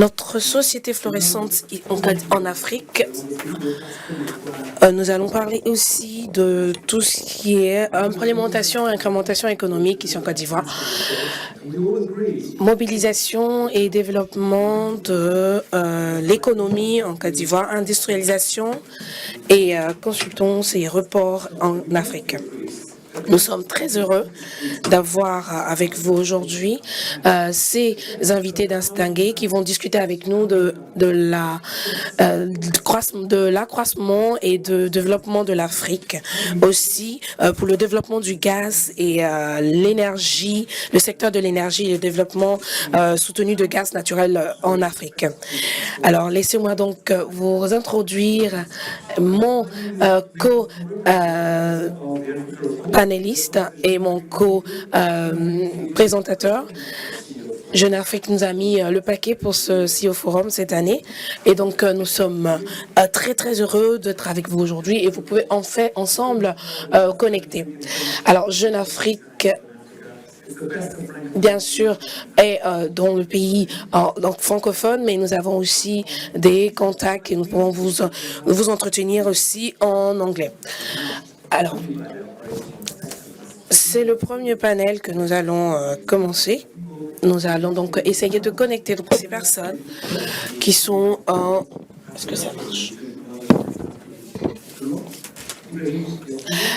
Notre société florissante en Afrique. Nous allons parler aussi de tout ce qui est implémentation et incrémentation économique ici en Côte d'Ivoire. Mobilisation et développement de l'économie en Côte d'Ivoire, industrialisation et consultance et report en Afrique. Nous sommes très heureux d'avoir avec vous aujourd'hui ces invités distingués qui vont discuter avec nous de l'accroissement et de développement de l'Afrique, aussi pour le développement du gaz et l'énergie, le secteur de l'énergie et le développement soutenu de gaz naturel en Afrique. Alors, laissez-moi donc vous introduire mon panéliste et mon co-présentateur. Jeune Afrique nous a mis le paquet pour ce CEO Forum cette année et donc nous sommes très très heureux d'être avec vous aujourd'hui et vous pouvez en fait ensemble connecter. Alors Jeune Afrique bien sûr est dans le pays donc francophone, mais nous avons aussi des contacts et nous pouvons vous entretenir aussi en anglais. Alors, c'est le premier panel que nous allons commencer. Nous allons donc essayer de connecter toutes ces personnes qui sont en... Est-ce que ça marche?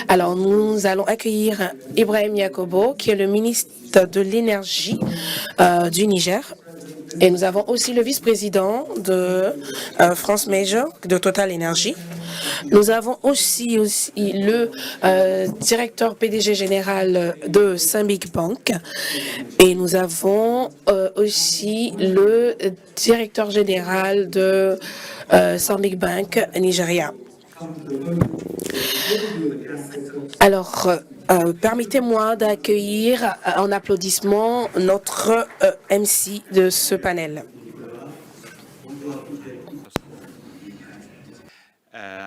Alors, nous allons accueillir Ibrahim Yacobo, qui est le ministre de l'Énergie du Niger. Et nous avons aussi le vice-président de France Major, de Total Energy. Nous avons aussi le directeur PDG général de Stanbic Bank et nous avons aussi le directeur général de Stanbic Bank Nigeria. Alors, permettez-moi d'accueillir en applaudissement notre MC de ce panel.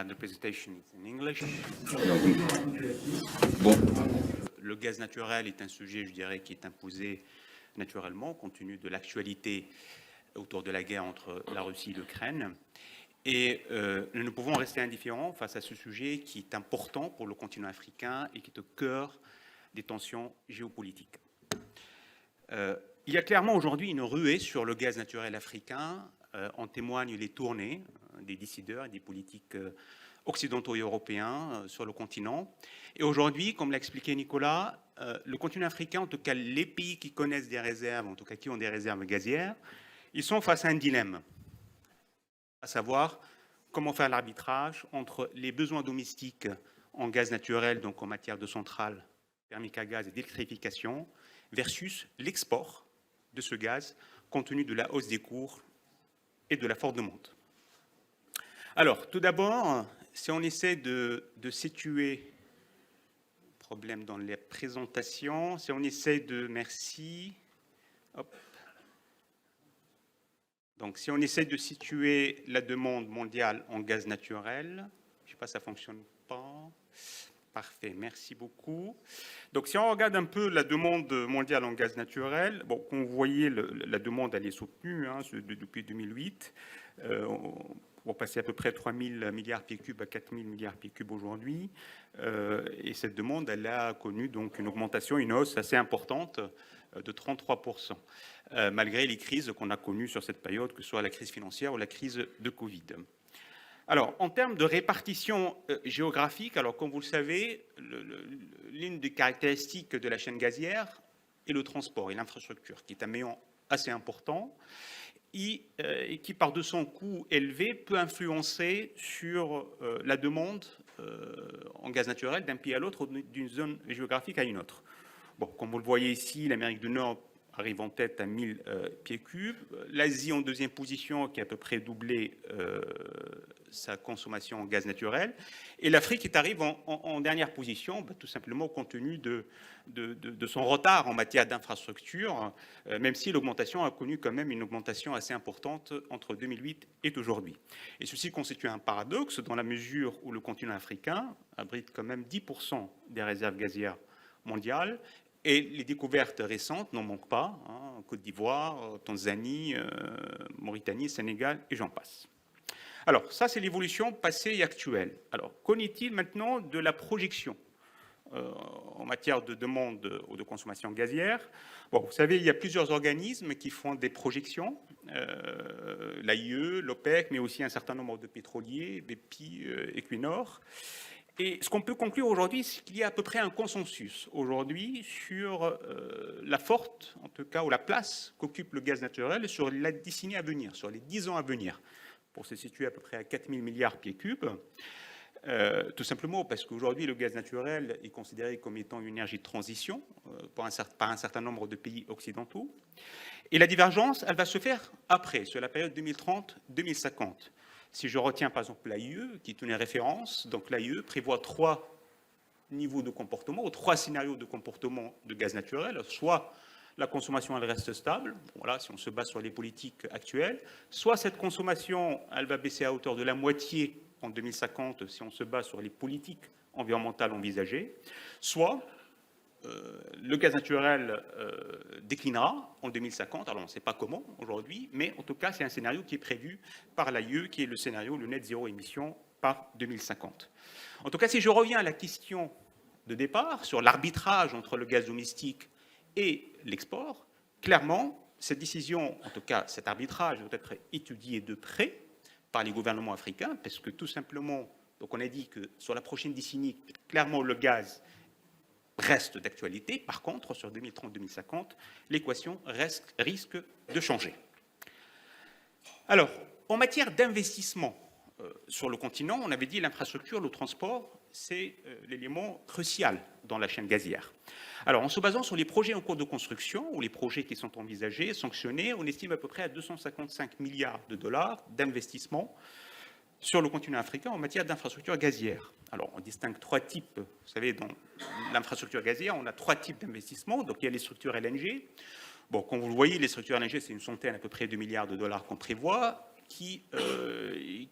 The presentation is in English. Bon. Le gaz naturel est un sujet, je dirais, qui est imposé naturellement compte tenu de l'actualité autour de la guerre entre la Russie et l'Ukraine. Et nous ne pouvons rester indifférents face à ce sujet qui est important pour le continent africain et qui est au cœur des tensions géopolitiques. Il y a clairement aujourd'hui une ruée sur le gaz naturel africain. En témoignent les tournées des décideurs et des politiques occidentaux et européens sur le continent. Et aujourd'hui, comme l'a expliqué Nicolas, le continent africain, en tout cas les pays qui connaissent des réserves, en tout cas qui ont des réserves gazières, ils sont face à un dilemme, à savoir comment faire l'arbitrage entre les besoins domestiques en gaz naturel, donc en matière de centrales thermiques à gaz et d'électrification, versus l'export de ce gaz, compte tenu de la hausse des cours et de la forte demande. Alors, tout d'abord, si on essaie de situer, problème dans les présentations, si on essaie de, merci, hop. Donc, si on essaie de situer la demande mondiale en gaz naturel, je ne sais pas, ça ne fonctionne pas. Parfait, merci beaucoup. Donc, si on regarde un peu la demande mondiale en gaz naturel, bon, comme vous voyez, la demande, elle est soutenue depuis 2008. On va passer à peu près 3 000 milliards pieds cubes à 4 000 milliards pieds cubes aujourd'hui. Et cette demande, elle a connu donc une augmentation, une hausse assez importante de 33%, malgré les crises qu'on a connues sur cette période, que ce soit la crise financière ou la crise de Covid. Alors, en termes de répartition géographique, alors comme vous le savez, l'une des caractéristiques de la chaîne gazière est le transport et l'infrastructure, qui est un maillon assez important et qui, par de son coût élevé, peut influencer sur la demande en gaz naturel d'un pays à l'autre, d'une zone géographique à une autre. Bon, comme vous le voyez ici, l'Amérique du Nord arrive en tête à 1000 pieds cubes. L'Asie en deuxième position, qui a à peu près doublé sa consommation en gaz naturel. Et l'Afrique qui arrive en dernière position, tout simplement compte tenu de son retard en matière d'infrastructure, même si l'augmentation a connu quand même une augmentation assez importante entre 2008 et aujourd'hui. Et ceci constitue un paradoxe dans la mesure où le continent africain abrite quand même 10% des réserves gazières mondiales. Et les découvertes récentes n'en manquent pas. Côte d'Ivoire, Tanzanie, Mauritanie, Sénégal, et j'en passe. Alors, ça, c'est l'évolution passée et actuelle. Alors, qu'en est-il maintenant de la projection en matière de demande ou de consommation gazière? Bon, vous savez, il y a plusieurs organismes qui font des projections, l'AIE, l'OPEC, mais aussi un certain nombre de pétroliers, BP, Equinor. Et ce qu'on peut conclure aujourd'hui, c'est qu'il y a à peu près un consensus aujourd'hui sur la forte, en tout cas, ou la place qu'occupe le gaz naturel sur la décennie à venir, sur les 10 ans à venir, pour se situer à peu près à 4 000 milliards pieds cubes. Tout simplement parce qu'aujourd'hui, le gaz naturel est considéré comme étant une énergie de transition par un certain nombre de pays occidentaux. Et la divergence, elle va se faire après, sur la période 2030-2050. Si je retiens par exemple l'AIE, qui est une référence, donc l'AIE prévoit 3 niveaux de comportement, ou 3 scénarios de comportement de gaz naturel, soit la consommation elle reste stable, voilà, si on se base sur les politiques actuelles, soit cette consommation elle va baisser à hauteur de la moitié en 2050 si on se base sur les politiques environnementales envisagées, soit le gaz naturel déclinera en 2050, alors on ne sait pas comment aujourd'hui, mais en tout cas c'est un scénario qui est prévu par l'AIE, qui est le scénario le net zéro émission par 2050. En tout cas, si je reviens à la question de départ sur l'arbitrage entre le gaz domestique et l'export, clairement, cette décision, en tout cas cet arbitrage, doit être étudié de près par les gouvernements africains, parce que tout simplement, donc on a dit que sur la prochaine décennie, clairement le gaz reste d'actualité. Par contre, sur 2030-2050, l'équation risque de changer. Alors, en matière d'investissement sur le continent, on avait dit l'infrastructure, le transport, c'est l'élément crucial dans la chaîne gazière. Alors, en se basant sur les projets en cours de construction ou les projets qui sont envisagés, sanctionnés, on estime à peu près à 255 milliards de dollars d'investissement sur le continent africain en matière d'infrastructure gazière. Alors, on distingue 3 types. Vous savez, dans l'infrastructure gazière, on a 3 types d'investissements. Donc, il y a les structures LNG. Bon, comme vous le voyez, les structures LNG, c'est une centaine à peu près de milliards de dollars qu'on prévoit, qui est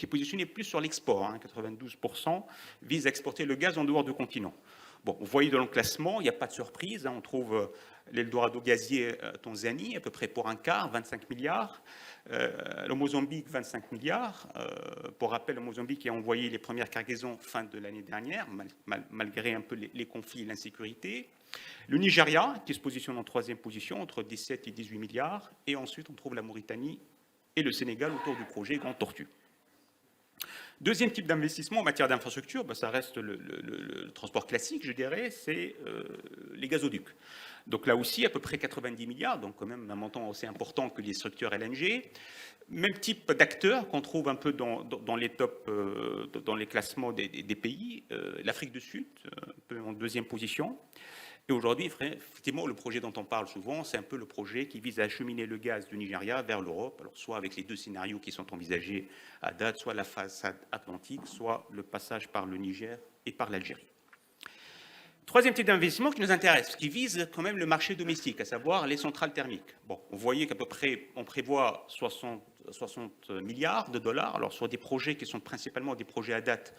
positionné plus sur l'export. 92% vise à exporter le gaz en dehors du continent. Bon, vous voyez dans le classement, il n'y a pas de surprise. On trouve l'Eldorado gazier Tanzanie, à peu près pour un quart, 25 milliards. Le Mozambique, 25 milliards. Pour rappel, le Mozambique a envoyé les premières cargaisons fin de l'année dernière, malgré un peu les conflits et l'insécurité. Le Nigeria, qui se positionne en 3e position, entre 17 et 18 milliards. Et ensuite, on trouve la Mauritanie et le Sénégal autour du projet Grand Tortue. Deuxième type d'investissement en matière d'infrastructure, ça reste le transport classique, je dirais, c'est les gazoducs. Donc là aussi, à peu près 90 milliards, donc quand même un montant aussi important que les structures LNG. Même type d'acteurs qu'on trouve un peu dans les tops, dans les classements des pays. L'Afrique du Sud, un peu en 2e position. Et aujourd'hui, effectivement, le projet dont on parle souvent, c'est un peu le projet qui vise à acheminer le gaz du Nigeria vers l'Europe, alors soit avec les 2 scénarios qui sont envisagés à date, soit la façade atlantique, soit le passage par le Niger et par l'Algérie. 3e type d'investissement qui nous intéresse, qui vise quand même le marché domestique, à savoir les centrales thermiques. Bon, vous voyez qu'à peu près, on prévoit 60 milliards de dollars, alors sur des projets qui sont principalement des projets à date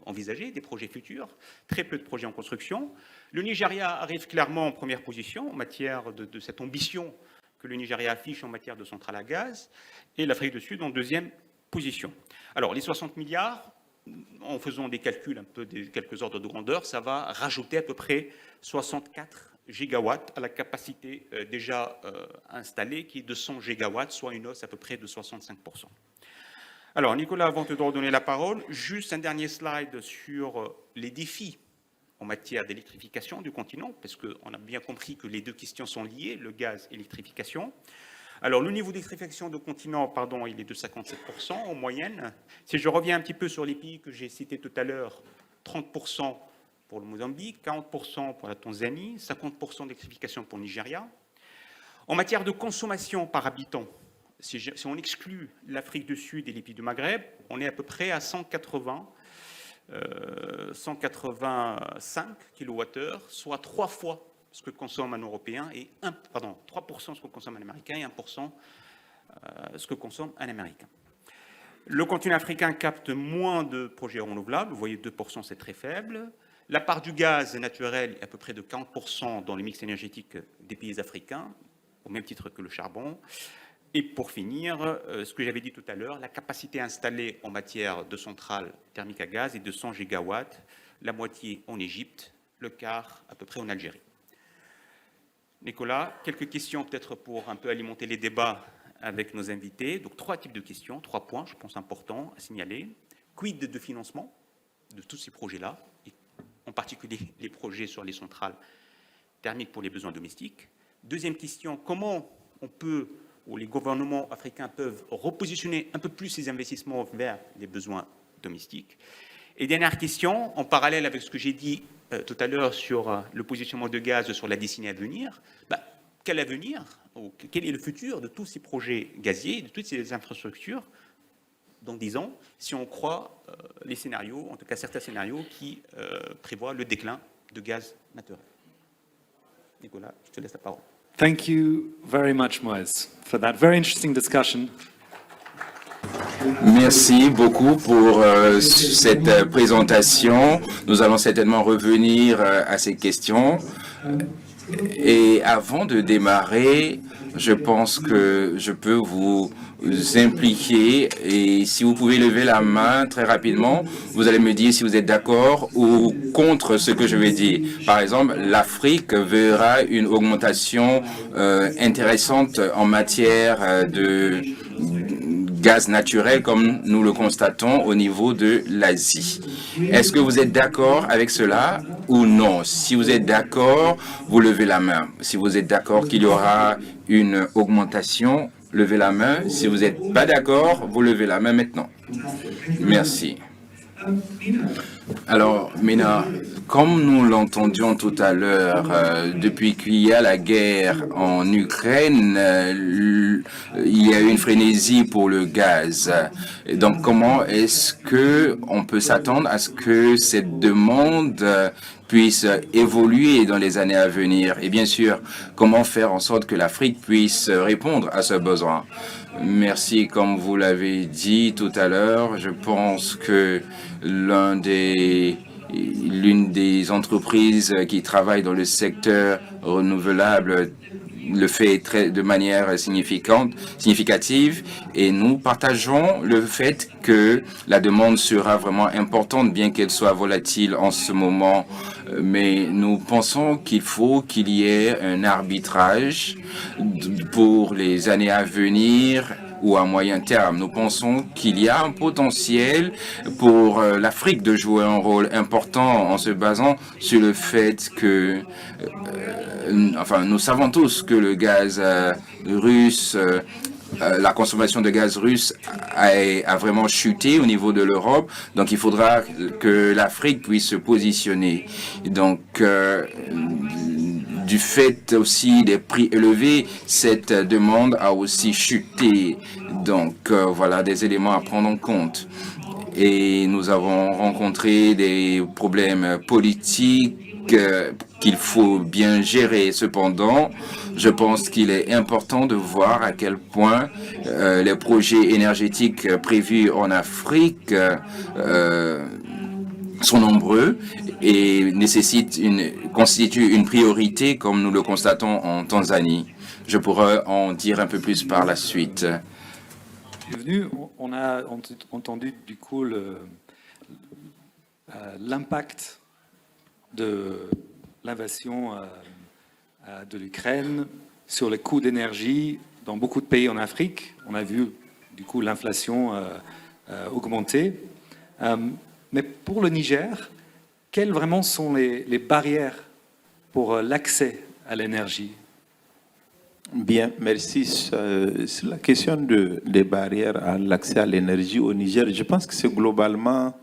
envisagés, des projets futurs, très peu de projets en construction. Le Nigeria arrive clairement en première position en matière de cette ambition que le Nigeria affiche en matière de centrale à gaz, et l'Afrique du Sud en 2e position. Alors, les 60 milliards, en faisant des calculs un peu des quelques ordres de grandeur, ça va rajouter à peu près 64 gigawatts à la capacité déjà installée, qui est de 100 gigawatts, soit une hausse à peu près de 65%. Alors, Nicolas, avant de te redonner la parole, juste un dernier slide sur les défis en matière d'électrification du continent, parce qu'on a bien compris que les 2 questions sont liées, le gaz et l'électrification. Alors, le niveau d'électrification du continent, pardon, il est de 57% en moyenne. Si je reviens un petit peu sur les pays que j'ai cités tout à l'heure, 30% pour le Mozambique, 40% pour la Tanzanie, 50% d'électrification pour le Nigeria. En matière de consommation par habitant, si on exclut l'Afrique du Sud et les pays du Maghreb, on est à peu près à 185 kWh, soit 3 fois ce que consomme un Européen, et 3% ce que consomme un Américain et 1% ce que consomme un Américain. Le continent africain capte moins de projets renouvelables, vous voyez 2% c'est très faible. La part du gaz naturel est à peu près de 40% dans le mix énergétique des pays africains, au même titre que le charbon. Et pour finir, ce que j'avais dit tout à l'heure, la capacité installée en matière de centrales thermiques à gaz est de 100 gigawatts, la moitié en Égypte, le quart à peu près en Algérie. Nicolas, quelques questions peut-être pour un peu alimenter les débats avec nos invités. Donc 3 types de questions, 3 points, je pense importants à signaler. Quid de financement de tous ces projets-là, en particulier les projets sur les centrales thermiques pour les besoins domestiques. Deuxième question, comment on peut, ou les gouvernements africains peuvent repositionner un peu plus ces investissements vers les besoins domestiques. Et dernière question, en parallèle avec ce que j'ai dit tout à l'heure sur le positionnement de gaz sur la décennie à venir, quel avenir, ou quel est le futur de tous ces projets gaziers, de toutes ces infrastructures dans 10 ans, si on croit les scénarios, en tout cas certains scénarios qui prévoient le déclin de gaz naturel. Nicolas, je te laisse la parole. Thank you very much, Moez, for that very interesting discussion. Merci beaucoup pour cette présentation. Nous allons certainement revenir à ces questions. Et avant de démarrer, je pense que je peux vous impliquer et si vous pouvez lever la main très rapidement, vous allez me dire si vous êtes d'accord ou contre ce que je vais dire. Par exemple, l'Afrique verra une augmentation intéressante en matière de gaz naturel comme nous le constatons au niveau de l'Asie. Est-ce que vous êtes d'accord avec cela ou non? Si vous êtes d'accord, vous levez la main. Si vous êtes d'accord qu'il y aura une augmentation, levez la main. Si vous n'êtes pas d'accord, vous levez la main maintenant. Merci. Alors, Mina, comme nous l'entendions tout à l'heure, depuis qu'il y a la guerre en Ukraine, il y a eu une frénésie pour le gaz. Et donc, comment est-ce qu'on peut s'attendre à ce que cette demande puisse évoluer dans les années à venir? Et bien sûr, comment faire en sorte que l'Afrique puisse répondre à ce besoin? Merci. Comme vous l'avez dit tout à l'heure, je pense que l'une des entreprises qui travaillent dans le secteur renouvelable le fait de manière significative et nous partageons le fait que la demande sera vraiment importante, bien qu'elle soit volatile en ce moment. Mais nous pensons qu'il faut qu'il y ait un arbitrage pour les années à venir ou à moyen terme. Nous pensons qu'il y a un potentiel pour l'Afrique de jouer un rôle important en se basant sur le fait que, nous savons tous que le gaz russe, la consommation de gaz russe a vraiment chuté au niveau de l'Europe. Donc, il faudra que l'Afrique puisse se positionner. Donc, du fait aussi des prix élevés, cette demande a aussi chuté. Donc, voilà des éléments à prendre en compte. Et nous avons rencontré des problèmes politiques qu'il faut bien gérer. Cependant, je pense qu'il est important de voir à quel point les projets énergétiques prévus en Afrique sont nombreux et constituent une priorité comme nous le constatons en Tanzanie. Je pourrais en dire un peu plus par la suite. On a entendu du coup l'impact de l'invasion de l'Ukraine sur les coûts d'énergie dans beaucoup de pays en Afrique. On a vu du coup l'inflation augmenter. Mais pour le Niger, quelles vraiment sont les barrières pour l'accès à l'énergie? Bien, merci. Sur la question des barrières à l'accès à l'énergie au Niger, je pense que c'est globalement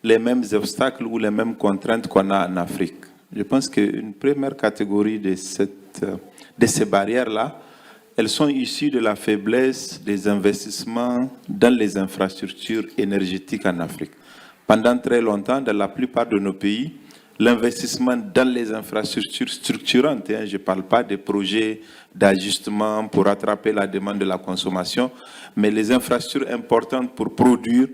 les mêmes obstacles ou les mêmes contraintes qu'on a en Afrique. Je pense qu'une première catégorie de ces barrières-là, elles sont issues de la faiblesse des investissements dans les infrastructures énergétiques en Afrique. Pendant très longtemps, dans la plupart de nos pays, l'investissement dans les infrastructures structurantes, je ne parle pas des projets d'ajustement pour rattraper la demande de la consommation, mais les infrastructures importantes pour produire,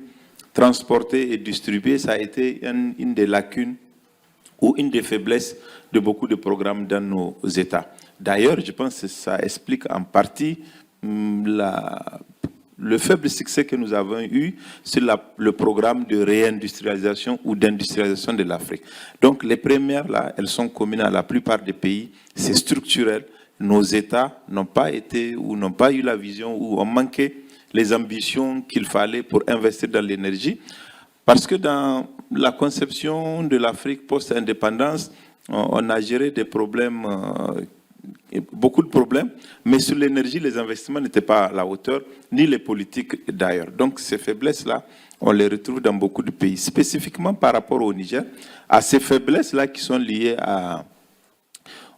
transporter et distribuer, ça a été une des lacunes ou une des faiblesses de beaucoup de programmes dans nos États. D'ailleurs, je pense que ça explique en partie le faible succès que nous avons eu sur le programme de réindustrialisation ou d'industrialisation de l'Afrique. Donc les premières, là, elles sont communes à la plupart des pays, c'est structurel. Nos États n'ont pas été ou n'ont pas eu la vision ou ont manqué les ambitions qu'il fallait pour investir dans l'énergie. Parce que dans la conception de l'Afrique post-indépendance, on a géré des problèmes, beaucoup de problèmes, mais sur l'énergie, les investissements n'étaient pas à la hauteur, ni les politiques d'ailleurs. Donc ces faiblesses-là, on les retrouve dans beaucoup de pays. Spécifiquement par rapport au Niger, à ces faiblesses-là qui sont liées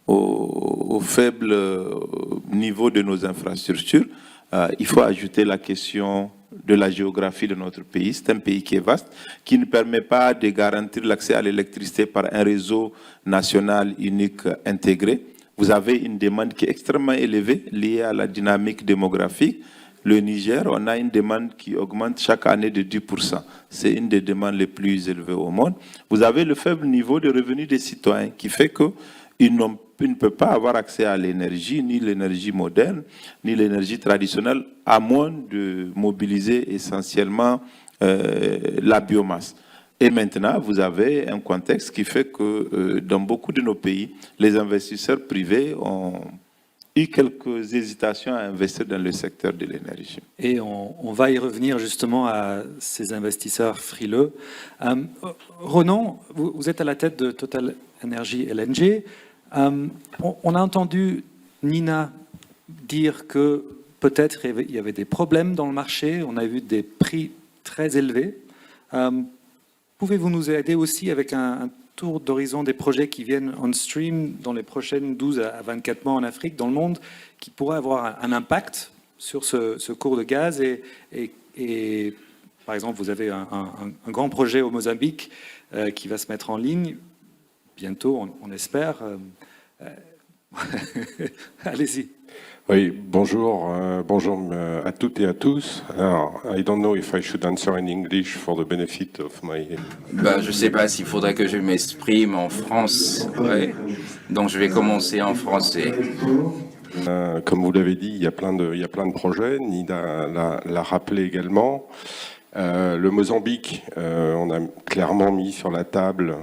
au faible niveau de nos infrastructures, il faut ajouter la question de la géographie de notre pays. C'est un pays qui est vaste, qui ne permet pas de garantir l'accès à l'électricité par un réseau national unique intégré. Vous avez une demande qui est extrêmement élevée liée à la dynamique démographique. Le Niger, on a une demande qui augmente chaque année de 10%. C'est une des demandes les plus élevées au monde. Vous avez le faible niveau de revenus des citoyens qui fait qu'ils ne peuvent pas avoir accès à l'énergie, ni l'énergie moderne, ni l'énergie traditionnelle, à moins de mobiliser essentiellement la biomasse. Et maintenant, vous avez un contexte qui fait que dans beaucoup de nos pays, les investisseurs privés ont eu quelques hésitations à investir dans le secteur de l'énergie. Et on va y revenir justement à ces investisseurs frileux. Ronan, vous êtes à la tête de Total Energy LNG. On a entendu Nina dire que peut-être il y avait des problèmes dans le marché, on a vu des prix très élevés. Pouvez-vous nous aider aussi avec un tour d'horizon des projets qui viennent on stream dans les prochaines 12 à 24 mois en Afrique, dans le monde, qui pourraient avoir un impact sur ce cours de gaz et par exemple, vous avez un grand projet au Mozambique qui va se mettre en ligne bientôt, on espère. Allez-y. Oui, bonjour, bonjour à toutes et à tous. Alors, I don't know if I should answer in English for the benefit of my... Je ne sais pas s'il faudrait que je m'exprime en France. Ouais. Donc je vais commencer en français. Comme vous l'avez dit, il y a plein de projets. Nida l'a rappelé également. Le Mozambique, on a clairement mis sur la table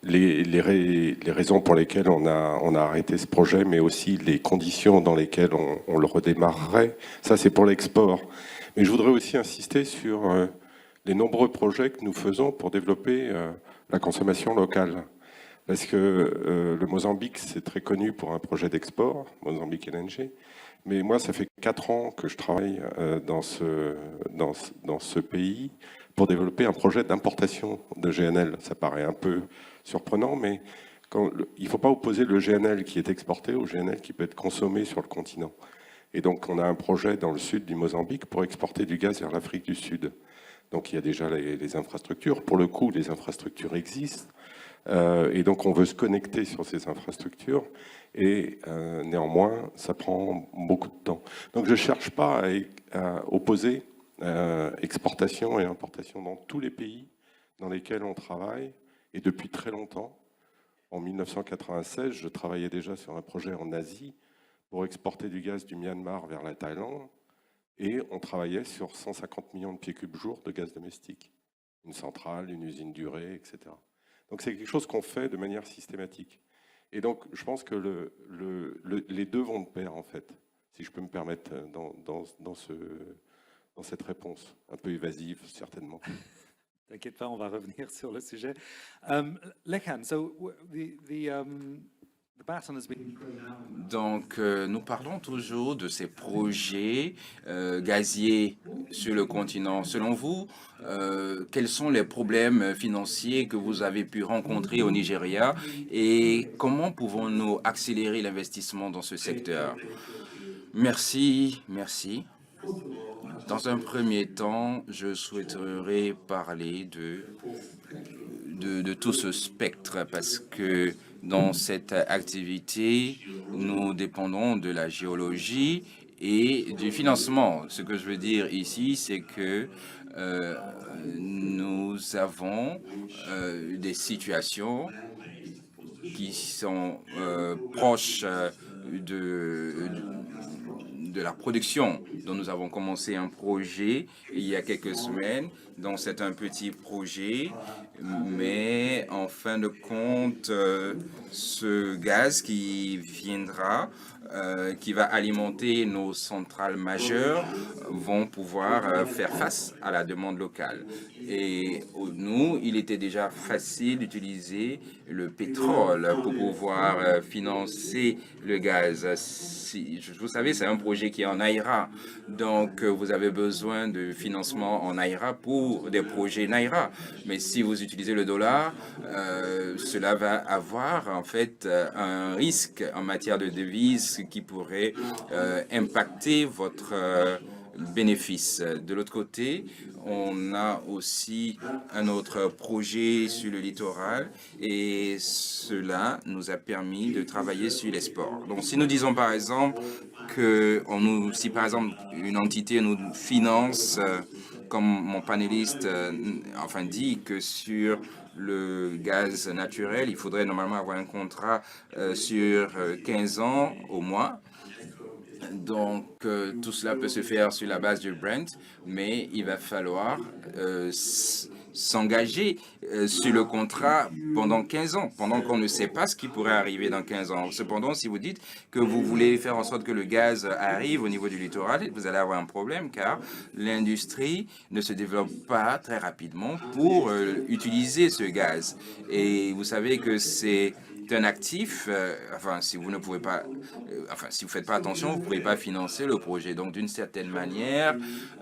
les raisons pour lesquelles on a arrêté ce projet, mais aussi les conditions dans lesquelles on le redémarrerait. Ça, c'est pour l'export. Mais je voudrais aussi insister sur les nombreux projets que nous faisons pour développer la consommation locale. Parce que le Mozambique, c'est très connu pour un projet d'export, Mozambique LNG. Mais moi, ça fait 4 ans que je travaille dans ce pays pour développer un projet d'importation de GNL. Ça paraît un peu surprenant, mais il ne faut pas opposer le GNL qui est exporté au GNL qui peut être consommé sur le continent. Et donc, on a un projet dans le sud du Mozambique pour exporter du gaz vers l'Afrique du Sud. Donc, il y a déjà les infrastructures. Pour le coup, les infrastructures existent. Et donc, on veut se connecter sur ces infrastructures. Et néanmoins, ça prend beaucoup de temps. Donc, je ne cherche pas à opposer exportation et importation dans tous les pays dans lesquels on travaille. Et depuis très longtemps, en 1996, je travaillais déjà sur un projet en Asie pour exporter du gaz du Myanmar vers la Thaïlande. Et on travaillait sur 150 millions de pieds cubes jour de gaz domestique. Une centrale, une usine durée, etc. Donc c'est quelque chose qu'on fait de manière systématique. Et donc je pense que les deux vont de pair, en fait, si je peux me permettre dans cette réponse, un peu évasive, certainement. T'inquiète pas, on va revenir sur le sujet. Lekhan, so the baton has been... Donc, nous parlons toujours de ces projets gaziers sur le continent. Selon vous, quels sont les problèmes financiers que vous avez pu rencontrer au Nigeria et comment pouvons-nous accélérer l'investissement dans ce secteur? Merci. Dans un premier temps, je souhaiterais parler de tout ce spectre parce que dans cette activité, nous dépendons de la géologie et du financement. Ce que je veux dire ici, c'est que nous avons des situations qui sont proches de la production, dont nous avons commencé un projet il y a quelques semaines. Donc c'est un petit projet, mais en fin de compte, ce gaz qui viendra, qui va alimenter nos centrales majeures, vont pouvoir faire face à la demande locale. Et nous, il était déjà facile d'utiliser le pétrole pour pouvoir financer le gaz. Vous savez, c'est un projet qui est en Naira. Donc, vous avez besoin de financement en Naira pour des projets Naira. Mais si vous utilisez le dollar, cela va avoir en fait un risque en matière de devises qui pourrait impacter votre bénéfice. De l'autre côté, on a aussi un autre projet sur le littoral et cela nous a permis de travailler sur les sports. Donc si nous disons par exemple si par exemple une entité nous finance, comme mon panéliste dit que sur le gaz naturel, il faudrait normalement avoir un contrat sur 15 ans au moins. Donc, tout cela peut se faire sur la base du Brent, mais il va falloir s'engager sur le contrat pendant 15 ans, pendant qu'on ne sait pas ce qui pourrait arriver dans 15 ans. Cependant, si vous dites que vous voulez faire en sorte que le gaz arrive au niveau du littoral, vous allez avoir un problème car l'industrie ne se développe pas très rapidement pour utiliser ce gaz. Et vous savez que c'est un actif, si vous ne pouvez pas, si vous faites pas attention, vous ne pourrez pas financer le projet. Donc, d'une certaine manière,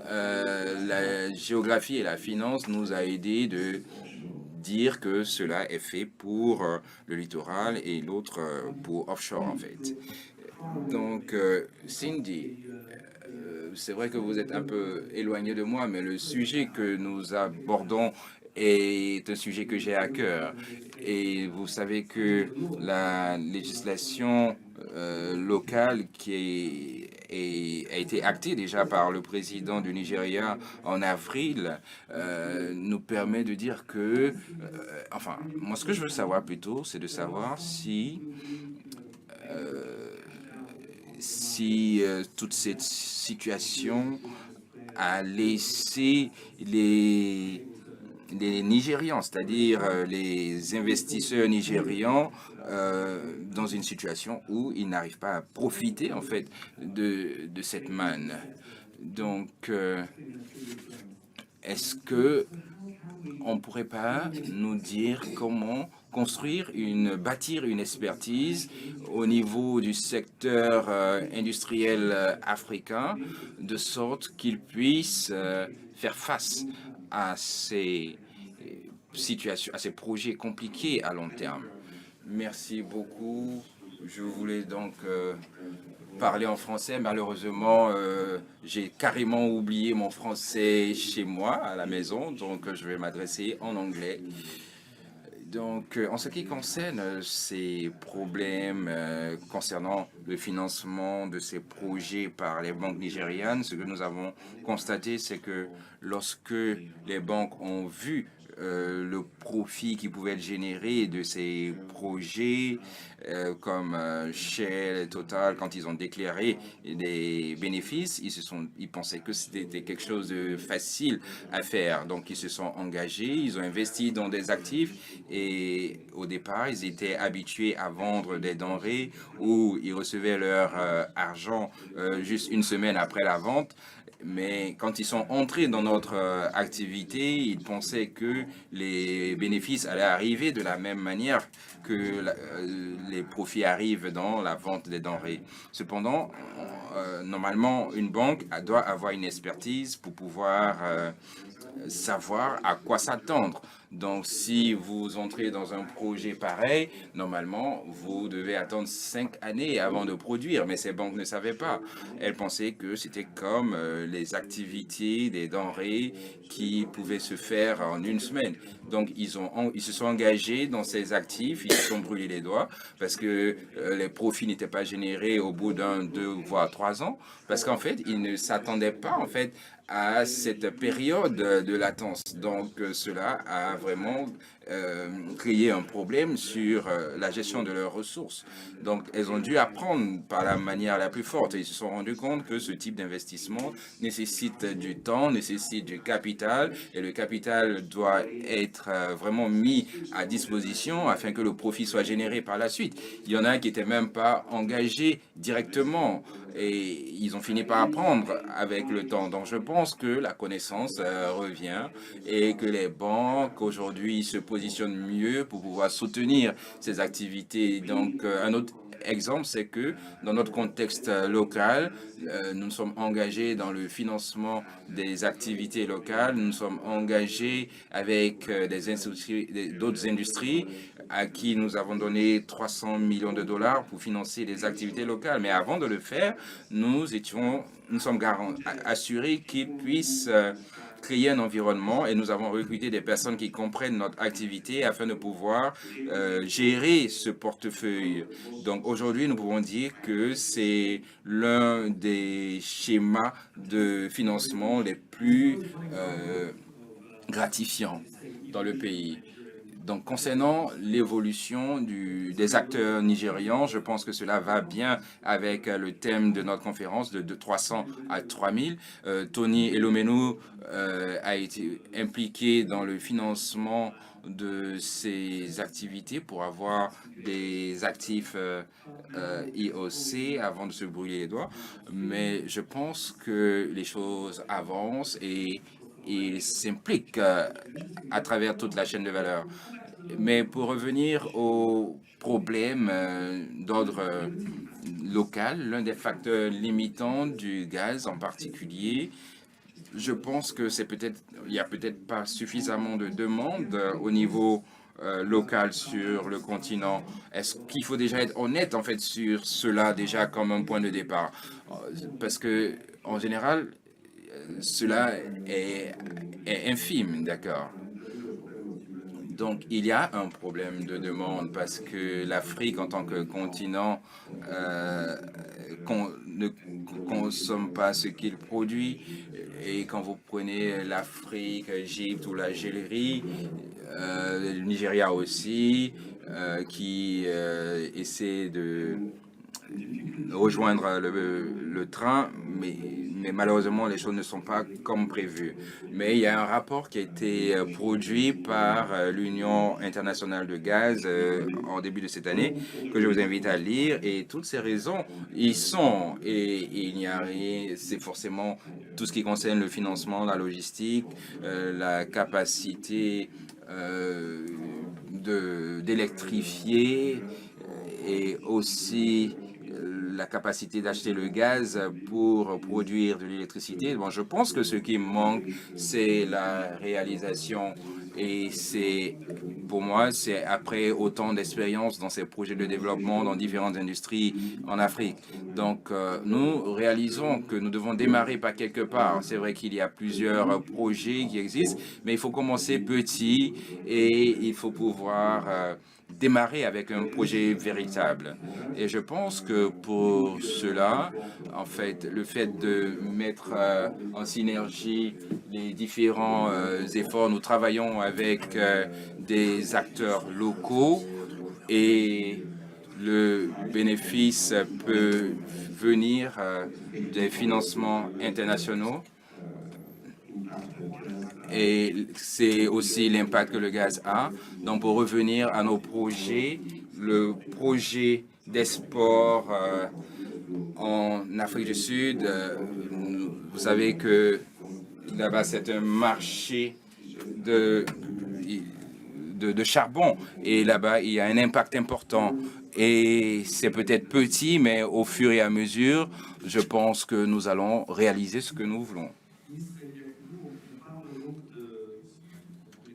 la géographie et la finance nous a aidé de dire que cela est fait pour le littoral et l'autre pour offshore, en fait. Donc, Cindy, c'est vrai que vous êtes un peu éloigné de moi, mais le sujet que nous abordons est un sujet que j'ai à cœur. Et vous savez que la législation locale qui a été actée déjà par le président du Nigeria en avril nous permet de dire que, moi ce que je veux savoir plutôt, c'est de savoir si toute cette situation a laissé les Nigérians, c'est-à-dire les investisseurs nigérians, dans une situation où ils n'arrivent pas à profiter en fait de cette manne. Donc, est-ce que on pourrait pas nous dire comment bâtir une expertise au niveau du secteur industriel africain, de sorte qu'il puisse faire face à ces situations, à ces projets compliqués à long terme. Merci beaucoup. Je voulais donc parler en français. Malheureusement, j'ai carrément oublié mon français chez moi, à la maison, donc je vais m'adresser en anglais. Donc, en ce qui concerne ces problèmes concernant le financement de ces projets par les banques nigérianes, ce que nous avons constaté, c'est que lorsque les banques ont vu le profit qui pouvait être généré de ces projets comme Shell et Total, quand ils ont déclaré des bénéfices, ils pensaient que c'était quelque chose de facile à faire. Donc, ils se sont engagés, ils ont investi dans des actifs et au départ, ils étaient habitués à vendre des denrées où ils recevaient leur argent juste une semaine après la vente. Mais quand ils sont entrés dans notre activité, ils pensaient que les bénéfices allaient arriver de la même manière que les profits arrivent dans la vente des denrées. Cependant, normalement, une banque doit avoir une expertise pour pouvoir savoir à quoi s'attendre. Donc, si vous entrez dans un projet pareil, normalement, vous devez attendre 5 années avant de produire. Mais ces banques ne savaient pas. Elles pensaient que c'était comme les activités des denrées qui pouvaient se faire en une semaine. Donc, ils se sont engagés dans ces actifs, ils se sont brûlés les doigts parce que les profits n'étaient pas générés au bout d'1, 2, voire 3 ans. Parce qu'en fait, ils ne s'attendaient pas, en fait, à cette période de latence. Donc cela a vraiment créé un problème sur la gestion de leurs ressources. Donc elles ont dû apprendre par la manière la plus forte et ils se sont rendus compte que ce type d'investissement nécessite du temps, nécessite du capital et le capital doit être vraiment mis à disposition afin que le profit soit généré par la suite. Il y en a qui n'étaient même pas engagés directement et ils ont fini par apprendre avec le temps. Donc je pense que la connaissance revient et que les banques aujourd'hui se positionnent mieux pour pouvoir soutenir ces activités. Donc un autre exemple, c'est que dans notre contexte local, nous sommes engagés dans le financement des activités locales, nous sommes engagés avec d'autres industries à qui nous avons donné 300 millions de dollars pour financer les activités locales. Mais avant de le faire, nous sommes assurés qu'ils puissent créer un environnement et nous avons recruté des personnes qui comprennent notre activité afin de pouvoir gérer ce portefeuille. Donc aujourd'hui, nous pouvons dire que c'est l'un des schémas de financement les plus gratifiants dans le pays. Donc, concernant l'évolution des acteurs nigérians, je pense que cela va bien avec le thème de notre conférence de 300 à 3000. Tony Elomenu a été impliqué dans le financement de ces activités pour avoir des actifs IOC avant de se brûler les doigts. Mais je pense que les choses avancent et s'impliquent à travers toute la chaîne de valeur. Mais pour revenir aux problèmes d'ordre local, l'un des facteurs limitants du gaz en particulier, je pense que il n'y a peut-être pas suffisamment de demande au niveau local sur le continent. Est-ce qu'il faut déjà être honnête en fait sur cela déjà comme un point de départ? Parce que en général, cela est infime, d'accord? Donc, il y a un problème de demande parce que l'Afrique, en tant que continent, ne consomme pas ce qu'il produit. Et quand vous prenez l'Afrique, l'Égypte ou l'Algérie, le Nigeria aussi, qui essaie de rejoindre le train, mais malheureusement, les choses ne sont pas comme prévu. Mais il y a un rapport qui a été produit par l'Union internationale de gaz en début de cette année, que je vous invite à lire, et toutes ces raisons y sont. Et il n'y a rien, c'est forcément tout ce qui concerne le financement, la logistique, la capacité d'électrifier et aussi la capacité d'acheter le gaz pour produire de l'électricité. Bon, je pense que ce qui manque, c'est la réalisation. Et pour moi, c'est après autant d'expérience dans ces projets de développement dans différentes industries en Afrique. Donc, nous réalisons que nous devons démarrer par quelque part. C'est vrai qu'il y a plusieurs projets qui existent, mais il faut commencer petit et il faut pouvoir démarrer avec un projet véritable. Et je pense que pour cela, en fait, le fait de mettre en synergie les différents efforts, nous travaillons avec des acteurs locaux et le bénéfice peut venir des financements internationaux. Et c'est aussi l'impact que le gaz a. Donc, pour revenir à nos projets, le projet d'export en Afrique du Sud, vous savez que là-bas, c'est un marché de charbon. Et là-bas, il y a un impact important. Et c'est peut-être petit, mais au fur et à mesure, je pense que nous allons réaliser ce que nous voulons.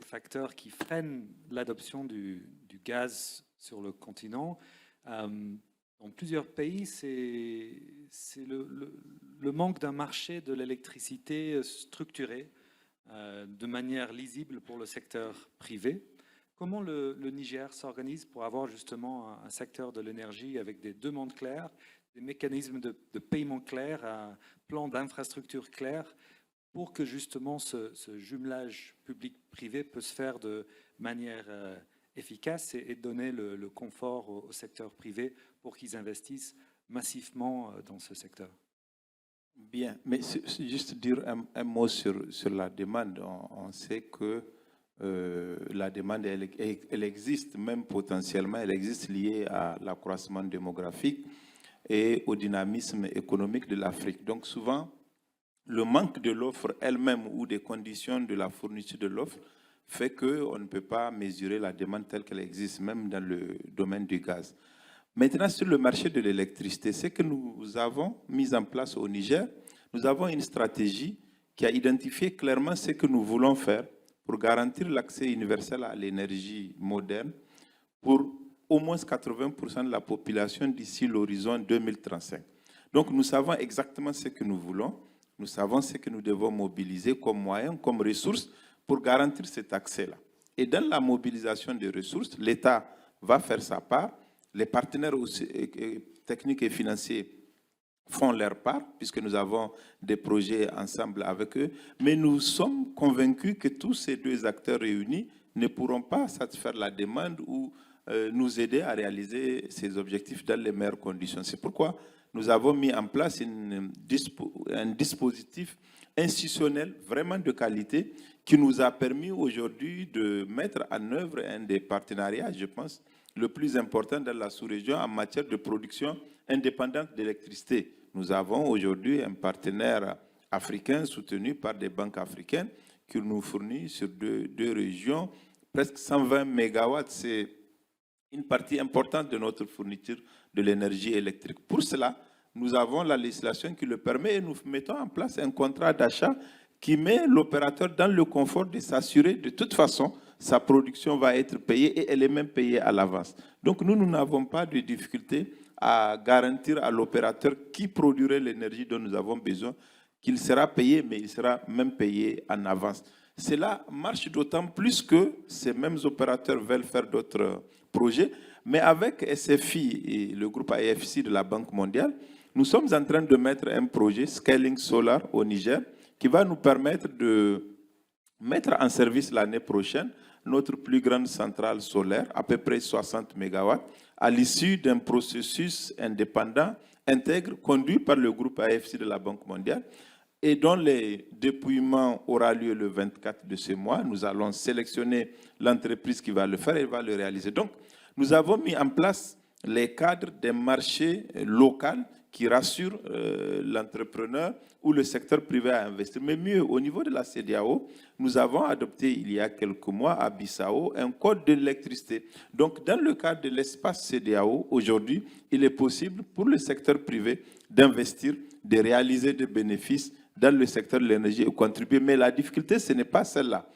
Facteurs qui freinent l'adoption du gaz sur le continent. Dans plusieurs pays, c'est le manque d'un marché de l'électricité structuré de manière lisible pour le secteur privé. Comment le Niger s'organise pour avoir justement un secteur de l'énergie avec des demandes claires, des mécanismes de paiement clairs, un plan d'infrastructure clair pour que justement ce jumelage public-privé peut se faire de manière efficace et donner le confort au secteur privé pour qu'ils investissent massivement dans ce secteur. Bien, mais c'est juste dire un mot sur la demande. On sait que la demande, elle existe, même potentiellement, elle existe liée à l'accroissement démographique et au dynamisme économique de l'Afrique. Donc souvent, le manque de l'offre elle-même ou des conditions de la fourniture de l'offre fait qu'on ne peut pas mesurer la demande telle qu'elle existe, même dans le domaine du gaz. Maintenant, sur le marché de l'électricité, ce que nous avons mis en place au Niger, nous avons une stratégie qui a identifié clairement ce que nous voulons faire pour garantir l'accès universel à l'énergie moderne pour au moins 80% de la population d'ici l'horizon 2035. Donc, nous savons exactement ce que nous voulons, nous savons ce que nous devons mobiliser comme moyens, comme ressources pour garantir cet accès-là. Et dans la mobilisation des ressources, l'État va faire sa part, les partenaires techniques et financiers font leur part, puisque nous avons des projets ensemble avec eux, mais nous sommes convaincus que tous ces deux acteurs réunis ne pourront pas satisfaire la demande ou nous aider à réaliser ces objectifs dans les meilleures conditions. C'est pourquoi nous avons mis en place un dispositif institutionnel vraiment de qualité qui nous a permis aujourd'hui de mettre en œuvre un des partenariats, je pense, le plus important dans la sous-région en matière de production indépendante d'électricité. Nous avons aujourd'hui un partenaire africain soutenu par des banques africaines qui nous fournit sur deux régions presque 120 mégawatts. C'est une partie importante de notre fourniture de l'énergie électrique. Pour cela, nous avons la législation qui le permet et nous mettons en place un contrat d'achat qui met l'opérateur dans le confort de s'assurer de toute façon sa production va être payée et elle est même payée à l'avance. Donc nous n'avons pas de difficulté à garantir à l'opérateur qui produirait l'énergie dont nous avons besoin qu'il sera payé, mais il sera même payé en avance. Cela marche d'autant plus que ces mêmes opérateurs veulent faire d'autres projets, mais avec SFI et le groupe AFC de la Banque mondiale, nous sommes en train de mettre un projet Scaling Solar au Niger qui va nous permettre de mettre en service l'année prochaine notre plus grande centrale solaire, à peu près 60 MW, à l'issue d'un processus indépendant, intègre, conduit par le groupe AFC de la Banque mondiale, et dont le dépouillement aura lieu le 24 de ce mois. Nous allons sélectionner l'entreprise qui va le faire et va le réaliser. Donc, nous avons mis en place les cadres d'un marché local qui rassure l'entrepreneur ou le secteur privé à investir. Mais mieux, au niveau de la CEDEAO, nous avons adopté il y a quelques mois à Bissau un code de l'électricité. Donc, dans le cadre de l'espace CEDEAO, aujourd'hui, il est possible pour le secteur privé d'investir, de réaliser des bénéfices dans le secteur de l'énergie et contribuer. Mais la difficulté, ce n'est pas celle-là.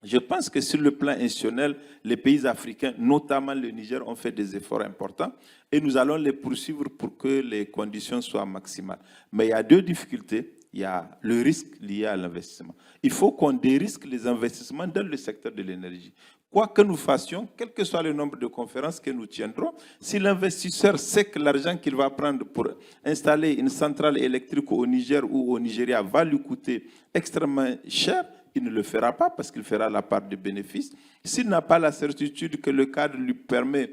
Je pense que sur le plan institutionnel, les pays africains, notamment le Niger, ont fait des efforts importants et nous allons les poursuivre pour que les conditions soient maximales. Mais il y a deux difficultés. Il y a le risque lié à l'investissement. Il faut qu'on dérisque les investissements dans le secteur de l'énergie. Quoi que nous fassions, quel que soit le nombre de conférences que nous tiendrons, si l'investisseur sait que l'argent qu'il va prendre pour installer une centrale électrique au Niger ou au Nigeria va lui coûter extrêmement cher, il ne le fera pas parce qu'il fera la part de bénéfice. S'il n'a pas la certitude que le cadre lui permet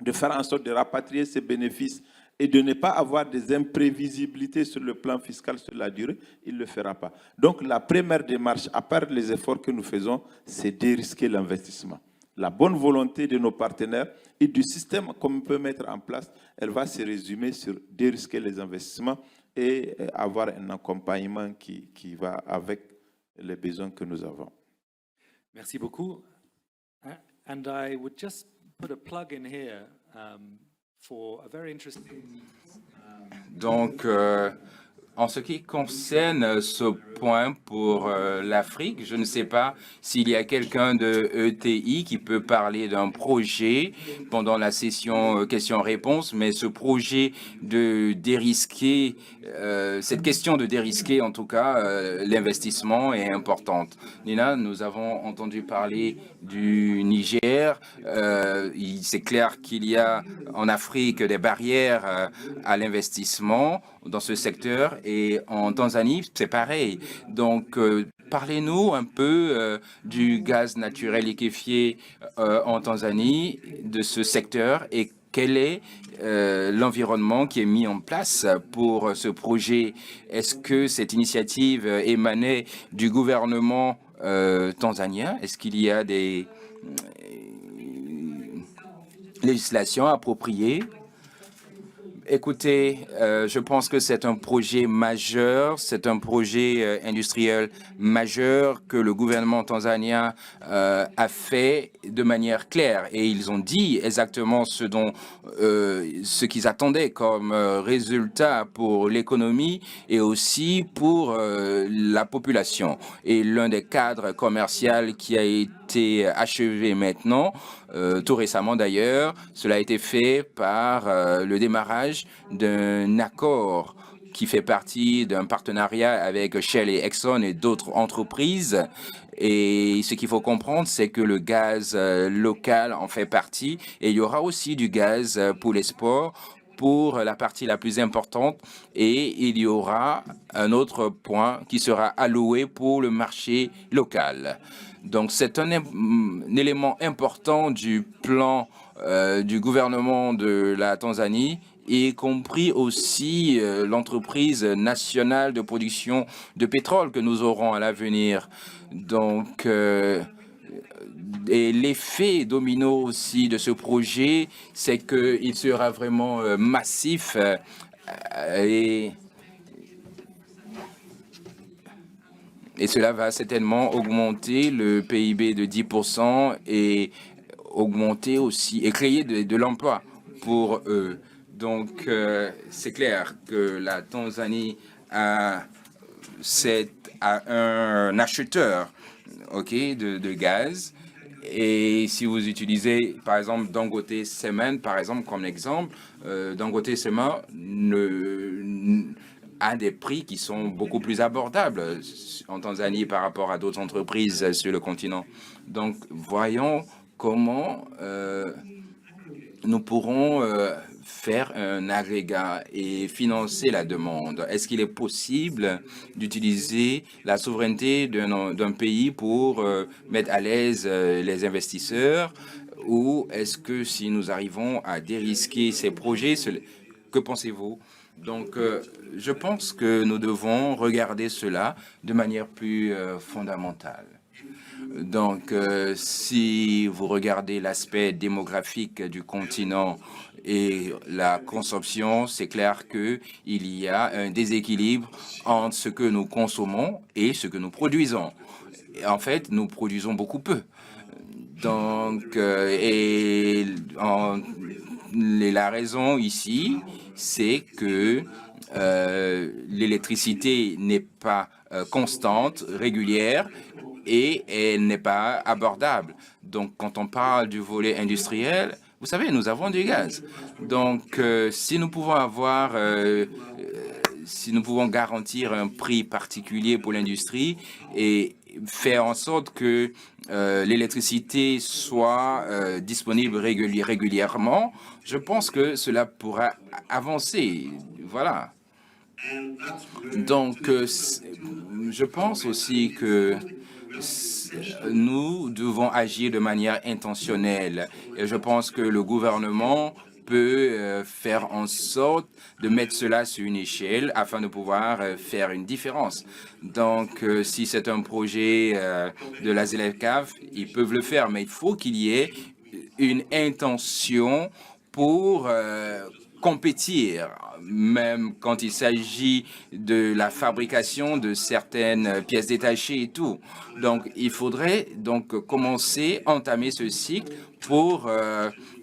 de faire en sorte de rapatrier ses bénéfices et de ne pas avoir des imprévisibilités sur le plan fiscal sur la durée, il ne le fera pas. Donc la première démarche, à part les efforts que nous faisons, c'est dérisquer l'investissement. La bonne volonté de nos partenaires et du système qu'on peut mettre en place, elle va se résumer sur dérisquer les investissements et avoir un accompagnement qui va avec les besoins que nous avons. Merci beaucoup. And I would just put a plug in here for a very interesting. Donc, en ce qui concerne ce point pour l'Afrique, je ne sais pas s'il y a quelqu'un de ETI qui peut parler d'un projet pendant la session questions-réponses, mais ce projet de dérisquer, cette question de dérisquer en tout cas, l'investissement est importante. Nina, nous avons entendu parler du Niger. C'est clair qu'il y a en Afrique des barrières à l'investissement dans ce secteur et en Tanzanie, c'est pareil. Donc, parlez-nous un peu du gaz naturel liquéfié en Tanzanie, de ce secteur, et quel est l'environnement qui est mis en place pour ce projet? Est-ce que cette initiative émanait du gouvernement tanzanien? Est-ce qu'il y a des législations appropriées? Écoutez, je pense que c'est un projet majeur, c'est un projet industriel majeur que le gouvernement tanzanien a fait de manière claire, et ils ont dit exactement ce qu'ils attendaient comme résultat pour l'économie et aussi pour la population. Et l'un des cadres commerciaux qui a été achevé maintenant, tout récemment d'ailleurs, cela a été fait par le démarrage d'un accord qui fait partie d'un partenariat avec Shell et Exxon et d'autres entreprises. Et ce qu'il faut comprendre, c'est que le gaz local en fait partie, et il y aura aussi du gaz pour l'export, pour la partie la plus importante, et il y aura un autre point qui sera alloué pour le marché local. Donc c'est un élément important du plan du gouvernement de la Tanzanie, y compris aussi l'entreprise nationale de production de pétrole que nous aurons à l'avenir. Donc, et l'effet domino aussi de ce projet, c'est qu'il sera vraiment massif et cela va certainement augmenter le PIB de 10% et augmenter aussi et créer de l'emploi pour eux. Donc, c'est clair que la Tanzanie a un acheteur de gaz. Et si vous utilisez, par exemple, Dangote Cement, par exemple, comme exemple, Dangote Cement a des prix qui sont beaucoup plus abordables en Tanzanie par rapport à d'autres entreprises sur le continent. Donc, voyons comment nous pourrons faire un agrégat et financer la demande. Est-ce qu'il est possible d'utiliser la souveraineté d'un pays pour mettre à l'aise les investisseurs, ou est-ce que si nous arrivons à dérisquer ces projets, que pensez-vous? Donc, je pense que nous devons regarder cela de manière plus fondamentale. Donc, si vous regardez l'aspect démographique du continent et la consommation, c'est clair qu'il y a un déséquilibre entre ce que nous consommons et ce que nous produisons. Et en fait, nous produisons beaucoup peu. Donc, la raison ici, c'est que l'électricité n'est pas constante, régulière, et elle n'est pas abordable. Donc, quand on parle du volet industriel, vous savez, nous avons du gaz. Donc, si nous pouvons garantir un prix particulier pour l'industrie et faire en sorte que l'électricité soit disponible régulièrement, je pense que cela pourra avancer. Voilà. Donc, je pense aussi que nous devons agir de manière intentionnelle. Et je pense que le gouvernement peut faire en sorte de mettre cela sur une échelle afin de pouvoir faire une différence. Donc, si c'est un projet de la ZLECAf, ils peuvent le faire, mais il faut qu'il y ait une intention pour compétir, même quand il s'agit de la fabrication de certaines pièces détachées et tout. Donc, il faudrait donc entamer ce cycle pour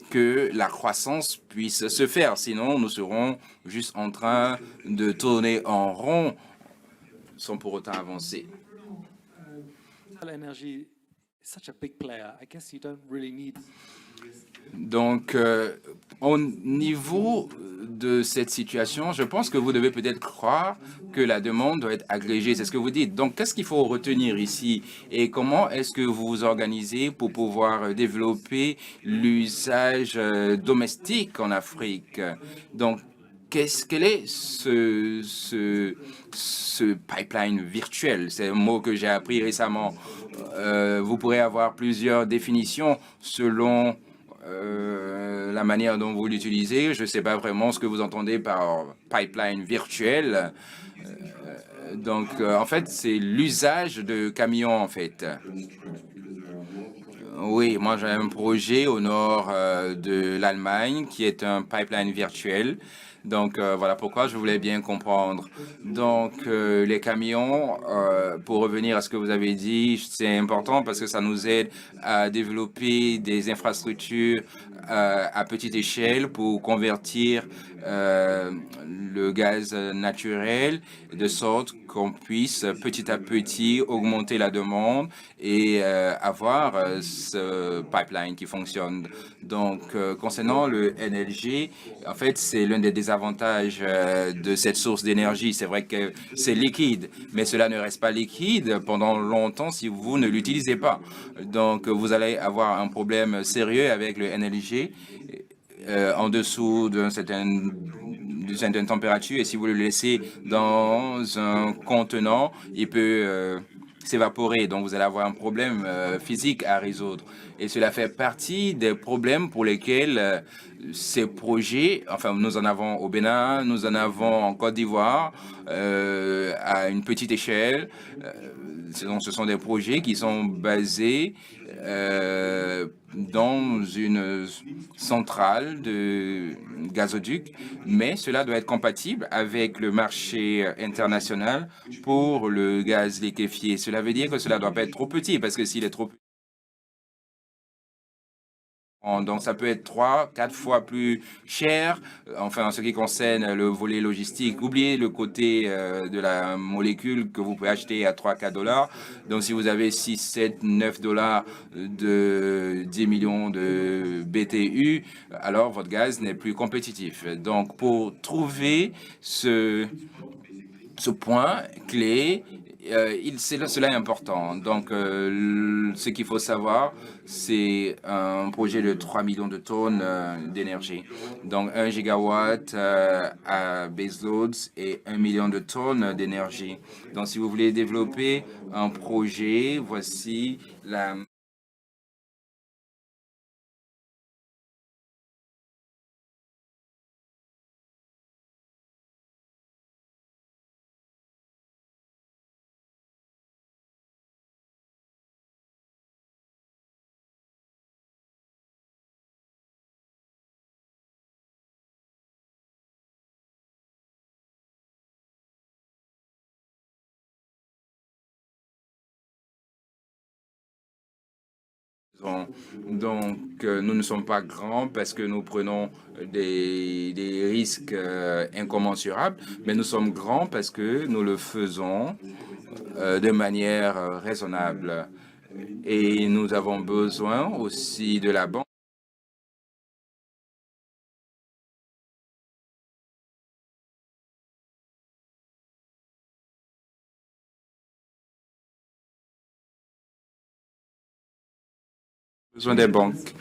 que la croissance puisse se faire. Sinon, nous serons juste en train de tourner en rond sans pour autant avancer. Donc, au niveau de cette situation, je pense que vous devez peut-être croire que la demande doit être agrégée. C'est ce que vous dites. Donc, qu'est-ce qu'il faut retenir ici et comment est-ce que vous vous organisez pour pouvoir développer l'usage domestique en Afrique? Donc, quel est ce pipeline virtuel? C'est un mot que j'ai appris récemment. Vous pourrez avoir plusieurs définitions selon la manière dont vous l'utilisez. Je ne sais pas vraiment ce que vous entendez par pipeline virtuel. Donc, en fait, c'est l'usage de camions, en fait. Oui, moi j'ai un projet au nord de l'Allemagne qui est un pipeline virtuel. Donc voilà pourquoi je voulais bien comprendre. Donc les camions, pour revenir à ce que vous avez dit, c'est important parce que ça nous aide à développer des infrastructures à petite échelle pour convertir le gaz naturel de sorte qu'on puisse petit à petit augmenter la demande et avoir ce pipeline qui fonctionne. Donc, concernant le NLG, en fait, c'est l'un des désavantages de cette source d'énergie. C'est vrai que c'est liquide, mais cela ne reste pas liquide pendant longtemps si vous ne l'utilisez pas. Donc, vous allez avoir un problème sérieux avec le NLG en dessous d'une certaine température, et si vous le laissez dans un contenant, il peut s'évaporer. Donc, vous allez avoir un problème physique à résoudre. Et cela fait partie des problèmes pour lesquels ces projets, enfin, nous en avons au Bénin, nous en avons en Côte d'Ivoire, à une petite échelle. Ce sont des projets qui sont basés dans une centrale de gazoduc, mais cela doit être compatible avec le marché international pour le gaz liquéfié. Cela veut dire que cela ne doit pas être trop petit, parce que s'il est trop petit, donc, ça peut être 3, 4 fois plus cher. Enfin, en ce qui concerne le volet logistique, oubliez le côté de la molécule que vous pouvez acheter à 3-4 dollars. Donc, si vous avez 6, 7, 9 dollars de 10 millions de BTU, alors votre gaz n'est plus compétitif. Donc, pour trouver ce point clé, cela est important. Donc, ce qu'il faut savoir, c'est un projet de 3 millions de tonnes d'énergie. Donc, 1 gigawatt à baseloads et 1 million de tonnes d'énergie. Donc, si vous voulez développer un projet, voici la... Donc, nous ne sommes pas grands parce que nous prenons des risques incommensurables, mais nous sommes grands parce que nous le faisons de manière raisonnable. Et nous avons besoin aussi de la banque. Besoin des banques.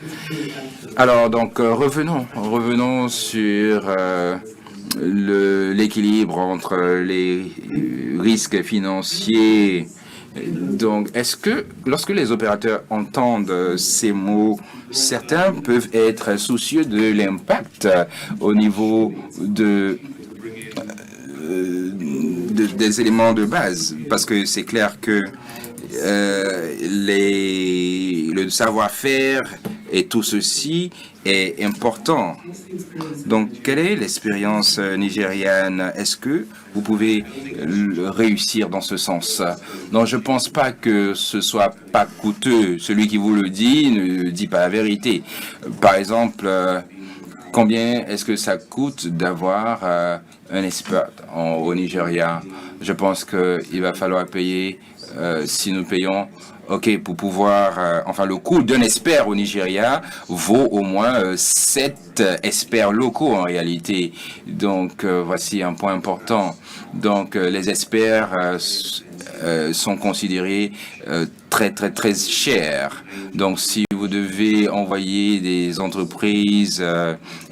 Alors, donc, revenons sur l'équilibre entre les risques financiers. Donc, est-ce que, lorsque les opérateurs entendent ces mots, certains peuvent être soucieux de l'impact au niveau des éléments de base? Parce que c'est clair que le savoir-faire et tout ceci est important. Donc, quelle est l'expérience nigériane? Est-ce que vous pouvez réussir dans ce sens? Non, je ne pense pas que ce soit pas coûteux. Celui qui vous le dit ne dit pas la vérité. Par exemple, combien est-ce que ça coûte d'avoir un expert au Nigeria? Je pense qu'il va falloir payer, si nous payons, OK, pour pouvoir, enfin, le coût d'un expert au Nigeria vaut au moins 7 experts locaux en réalité. Donc, voici un point important. Donc, les experts sont considérés très chers. Donc, si vous vous devez envoyer des entreprises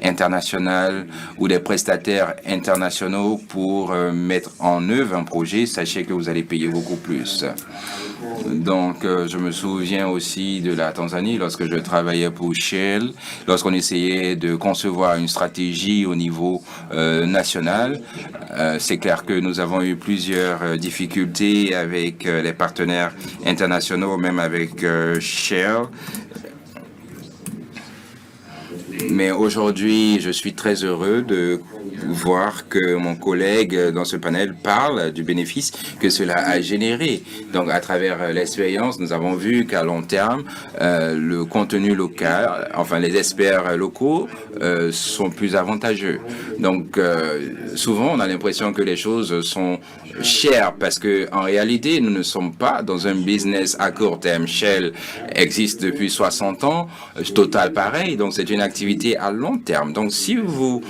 internationales ou des prestataires internationaux pour mettre en œuvre un projet, sachez que vous allez payer beaucoup plus. Donc, je me souviens aussi de la Tanzanie lorsque je travaillais pour Shell, lorsqu'on essayait de concevoir une stratégie au niveau national. C'est clair que nous avons eu plusieurs difficultés avec les partenaires internationaux, même avec Shell. Mais aujourd'hui, je suis très heureux de voir que mon collègue dans ce panel parle du bénéfice que cela a généré. Donc, à travers l'expérience, nous avons vu qu'à long terme, le contenu local, enfin les experts locaux, sont plus avantageux. Donc, souvent, on a l'impression que les choses sont chères parce que, en réalité, nous ne sommes pas dans un business à court terme. Shell existe depuis 60 ans, Total pareil, donc c'est une activité à long terme. Donc, si vous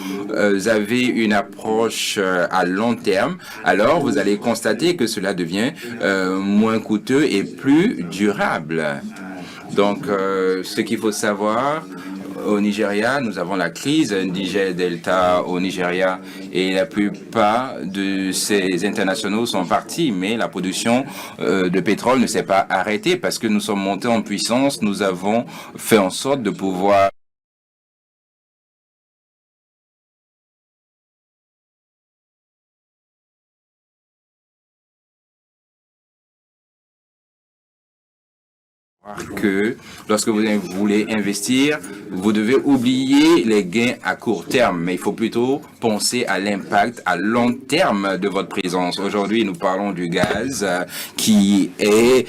avez une approche à long terme, alors vous allez constater que cela devient moins coûteux et plus durable. Donc, ce qu'il faut savoir, au Nigeria, nous avons la crise Niger Delta au Nigeria et la plupart de ces internationaux sont partis, mais la production de pétrole ne s'est pas arrêtée parce que nous sommes montés en puissance, nous avons fait en sorte de pouvoir que lorsque vous voulez investir, vous devez oublier les gains à court terme, mais il faut plutôt penser à l'impact à long terme de votre présence. Aujourd'hui, nous parlons du gaz qui est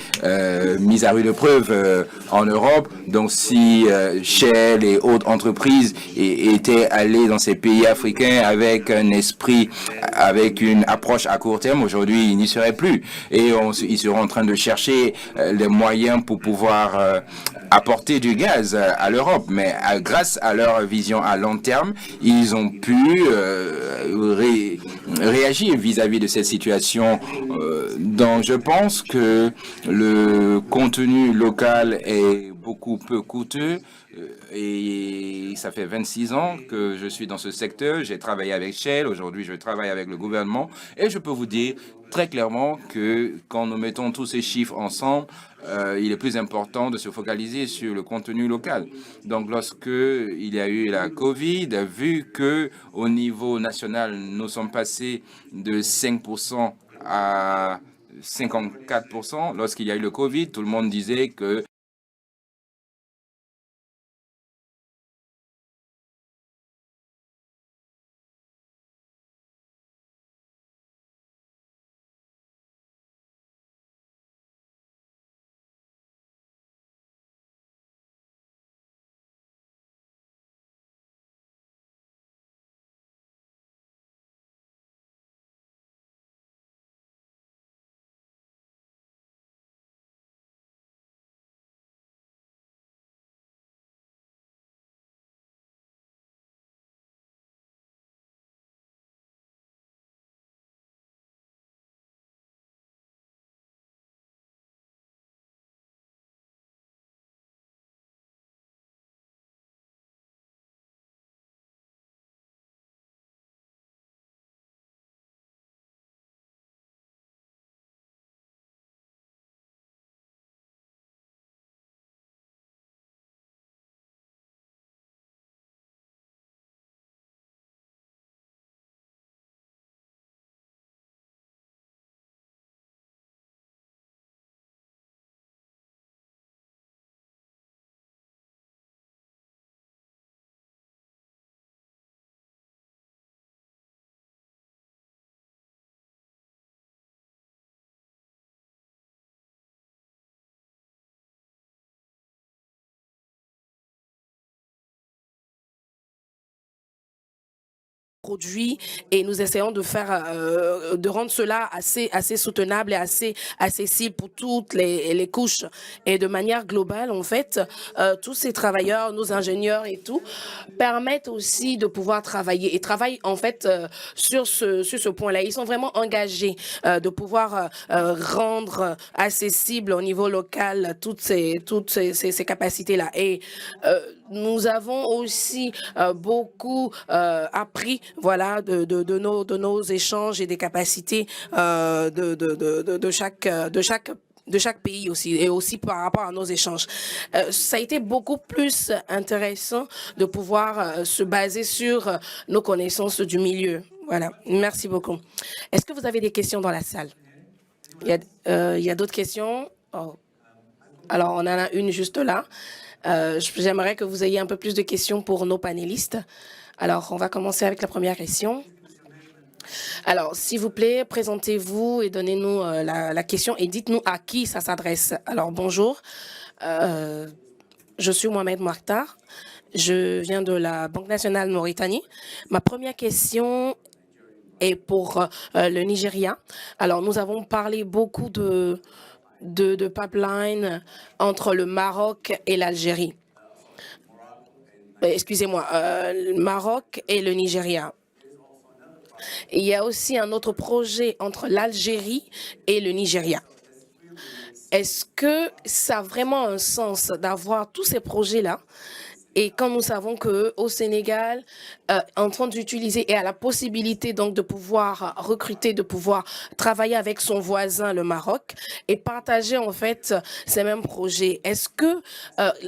mis à rude épreuve en Europe. Donc, si Shell et autres entreprises étaient allées dans ces pays africains avec un esprit, avec une approche à court terme, aujourd'hui, ils n'y seraient plus. Et ils seront en train de chercher les moyens pour pouvoir apporter du gaz à l'Europe, mais grâce à leur vision à long terme, ils ont pu réagir vis-à-vis de cette situation. Donc, je pense que le contenu local est beaucoup peu coûteux et ça fait 26 ans que je suis dans ce secteur. J'ai travaillé avec Shell, aujourd'hui je travaille avec le gouvernement et je peux vous dire très clairement que quand nous mettons tous ces chiffres ensemble, il est plus important de se focaliser sur le contenu local. Donc, lorsque il y a eu la COVID, vu que au niveau national, nous sommes passés de 5% à 54%, lorsqu'il y a eu le COVID, tout le monde disait que produits et nous essayons de de rendre cela assez soutenable et assez accessible pour toutes les couches. Et de manière globale, en fait, tous ces travailleurs, nos ingénieurs et tout, permettent aussi de pouvoir travailler et travaillent en fait sur ce point-là. Ils sont vraiment engagés de pouvoir rendre accessible au niveau local toutes ces capacités-là. Et nous avons aussi beaucoup appris, voilà, de nos échanges et des capacités de chaque pays aussi, et aussi par rapport à nos échanges. Ça a été beaucoup plus intéressant de pouvoir se baser sur nos connaissances du milieu. Voilà, merci beaucoup. Est-ce que vous avez des questions dans la salle? Il y a d'autres questions? Oh. Alors, on en a une juste là. J'aimerais que vous ayez un peu plus de questions pour nos panélistes. Alors, on va commencer avec la première question. Alors, s'il vous plaît, présentez-vous et donnez-nous la question et dites-nous à qui ça s'adresse. Alors, bonjour. Je suis Mohamed Mokhtar. Je viens de la Banque nationale Mauritanie. Ma première question est pour le Nigeria. Alors, nous avons parlé beaucoup de pipeline entre le Maroc et l'Algérie. Excusez-moi, le Maroc et le Nigeria. Et il y a aussi un autre projet entre l'Algérie et le Nigeria. Est-ce que ça a vraiment un sens d'avoir tous ces projets-là? Et quand nous savons qu'au Sénégal, en train d'utiliser et a la possibilité donc de pouvoir recruter, de pouvoir travailler avec son voisin, le Maroc, et partager en fait ces mêmes projets. Est-ce que,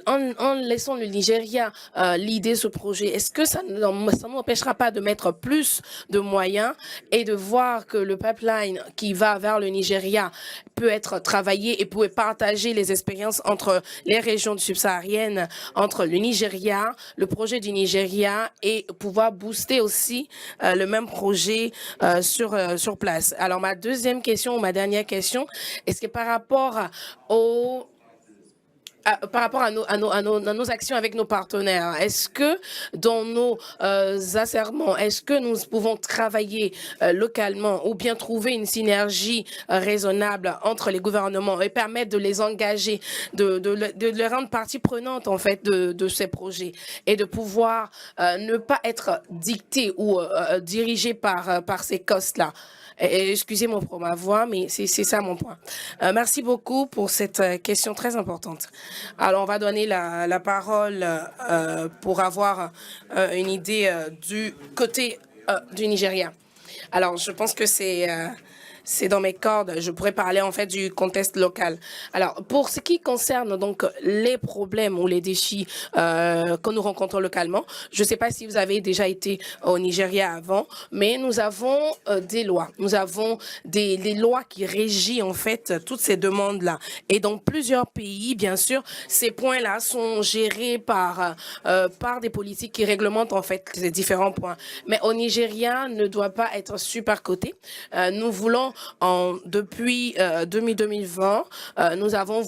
en laissant le Nigeria l'idée ce projet, est-ce que ça ne nous empêchera pas de mettre plus de moyens et de voir que le pipeline qui va vers le Nigeria peut être travaillé et peut partager les expériences entre les régions subsahariennes, entre le Nigeria, le projet du Nigeria et pouvoir booster aussi le même projet sur place. Alors, ma deuxième question, ou ma dernière question, est-ce que par rapport à nos actions avec nos partenaires, est-ce que dans nos asserments, est-ce que nous pouvons travailler localement ou bien trouver une synergie raisonnable entre les gouvernements et permettre de les engager, de les rendre partie prenante en fait de ces projets et de pouvoir ne pas être dicté ou dirigé par ces costes-là? Excusez-moi pour ma voix, mais c'est ça mon point. Merci beaucoup pour cette question très importante. Alors, on va donner la parole pour avoir une idée du côté du Nigeria. Alors, je pense que c'est dans mes cordes. Je pourrais parler en fait du contexte local. Alors, pour ce qui concerne donc les problèmes ou les défis que nous rencontrons localement, je ne sais pas si vous avez déjà été au Nigeria avant, mais nous avons des lois. Nous avons des lois qui régissent en fait toutes ces demandes-là. Et dans plusieurs pays, bien sûr, ces points-là sont gérés par des politiques qui réglementent en fait ces différents points. Mais au Nigeria, ne doit pas être supercoté. Nous voulons depuis 2020, nous avons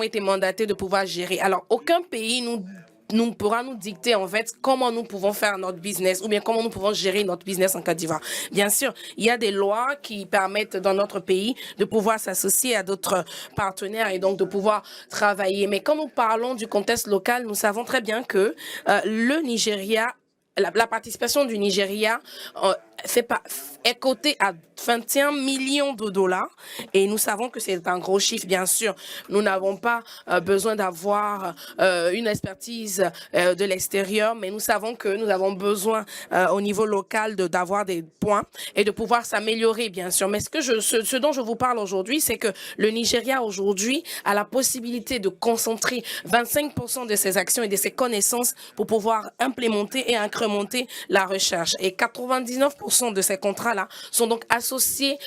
été mandatés de pouvoir gérer. Alors, aucun pays nous pourra nous dicter en fait comment nous pouvons faire notre business ou bien comment nous pouvons gérer notre business en Côte d'Ivoire. Bien sûr, il y a des lois qui permettent dans notre pays de pouvoir s'associer à d'autres partenaires et donc de pouvoir travailler. Mais quand nous parlons du contexte local, nous savons très bien que le Nigeria, la participation du Nigeria est cotée à 21 millions de dollars et nous savons que c'est un gros chiffre, bien sûr. Nous n'avons pas besoin d'avoir une expertise de l'extérieur, mais nous savons que nous avons besoin au niveau local d'avoir des points et de pouvoir s'améliorer, bien sûr. Mais ce dont je vous parle aujourd'hui, c'est que le Nigeria aujourd'hui a la possibilité de concentrer 25% de ses actions et de ses connaissances pour pouvoir implémenter et incrémenter la recherche. Et 99% de ces contrats-là sont donc associés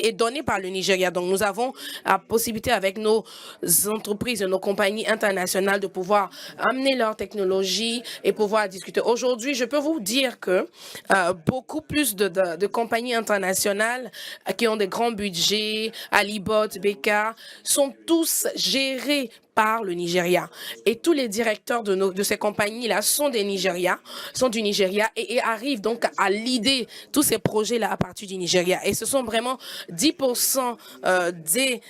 et donnés par le Nigeria. Donc, nous avons la possibilité avec nos entreprises et nos compagnies internationales de pouvoir amener leur technologie et pouvoir discuter. Aujourd'hui, je peux vous dire que beaucoup plus de compagnies internationales qui ont des grands budgets, Alibot, Beka, sont tous gérés par le Nigeria. Et tous les directeurs de ces compagnies-là sont du Nigeria et arrivent donc à l'idée tous ces projets-là à partir du Nigeria. Et ce sont vraiment 10% des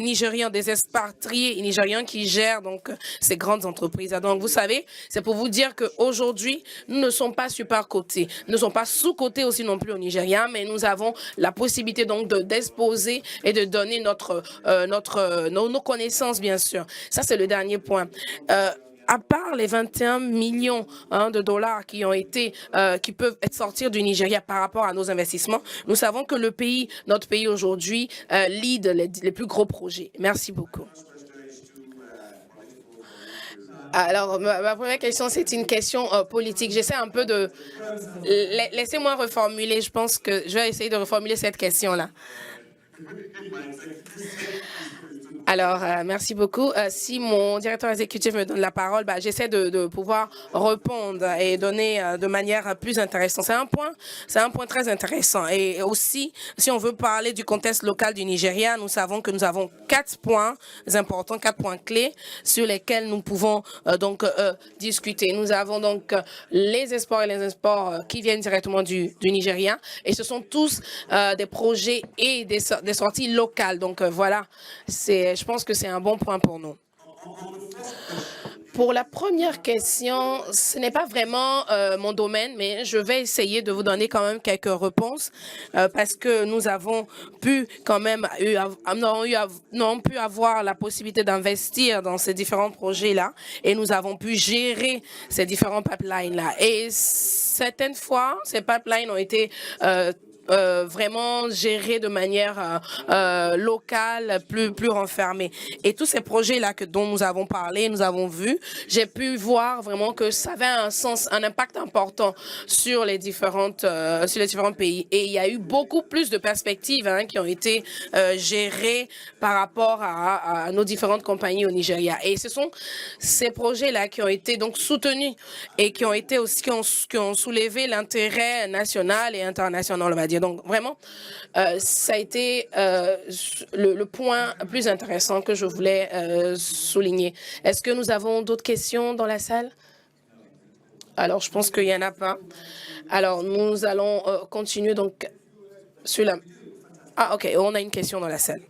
Nigérians, des expatriés nigérians qui gèrent donc ces grandes entreprises. Donc vous savez, c'est pour vous dire qu'aujourd'hui, nous ne sommes pas super cotés, nous ne sommes pas sous-cotés aussi non plus au Nigeria, mais nous avons la possibilité donc d'exposer et de donner nos connaissances, bien sûr. Ça, c'est le dernier point. À part les 21 millions de dollars qui peuvent être sortis du Nigeria par rapport à nos investissements, nous savons que notre pays aujourd'hui, lead les plus gros projets. Merci beaucoup. Alors, ma première question, c'est une question politique. J'essaie un peu de... Laissez-moi reformuler. Je pense que je vais essayer de reformuler cette question-là. Alors, merci beaucoup. Si mon directeur exécutif me donne la parole, j'essaie de pouvoir répondre et donner de manière plus intéressante. C'est un point très intéressant. Et aussi, si on veut parler du contexte local du Nigeria, nous savons que nous avons 4 points importants, 4 points clés sur lesquels nous pouvons discuter. Nous avons donc les exports et les imports qui viennent directement du Nigeria. Et ce sont tous des projets et des sorties locales. Donc, voilà, je pense que c'est un bon point pour nous. Pour la première question, ce n'est pas vraiment mon domaine, mais je vais essayer de vous donner quand même quelques réponses parce que nous avons pu quand même pu avoir la possibilité d'investir dans ces différents projets-là et nous avons pu gérer ces différents pipelines-là. Et certaines fois, ces pipelines ont été vraiment gérés de manière locale, plus renfermée. Et tous ces projets-là dont nous avons parlé, nous avons vu, j'ai pu voir vraiment que ça avait un impact important sur les différents pays. Et il y a eu beaucoup plus de perspectives qui ont été gérées par rapport à nos différentes compagnies au Nigeria. Et ce sont ces projets-là qui ont été donc soutenus et qui ont été aussi qui ont soulevé l'intérêt national et international, on va dire. Donc, vraiment, ça a été le point plus intéressant que je voulais souligner. Est-ce que nous avons d'autres questions dans la salle? Alors, je pense qu'il n'y en a pas. Alors, nous allons continuer donc sur la... Ah, OK, on a une question dans la salle.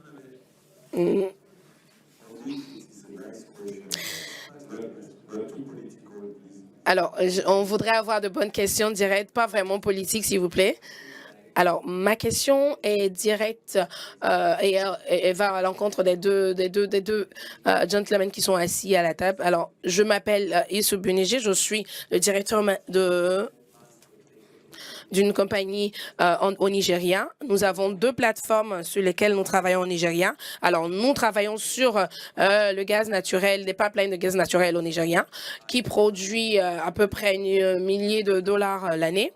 Alors, on voudrait avoir de bonnes questions directes, pas vraiment politiques, s'il vous plaît. Alors, ma question est directe et elle va à l'encontre des deux gentlemen qui sont assis à la table. Alors, je m'appelle Issou Buniji, je suis le directeur d'une compagnie au Nigeria. Nous avons 2 plateformes sur lesquelles nous travaillons au Nigeria. Alors, nous travaillons sur le gaz naturel, des pipelines de gaz naturel au Nigeria, qui produit à peu près $1 millier l'année.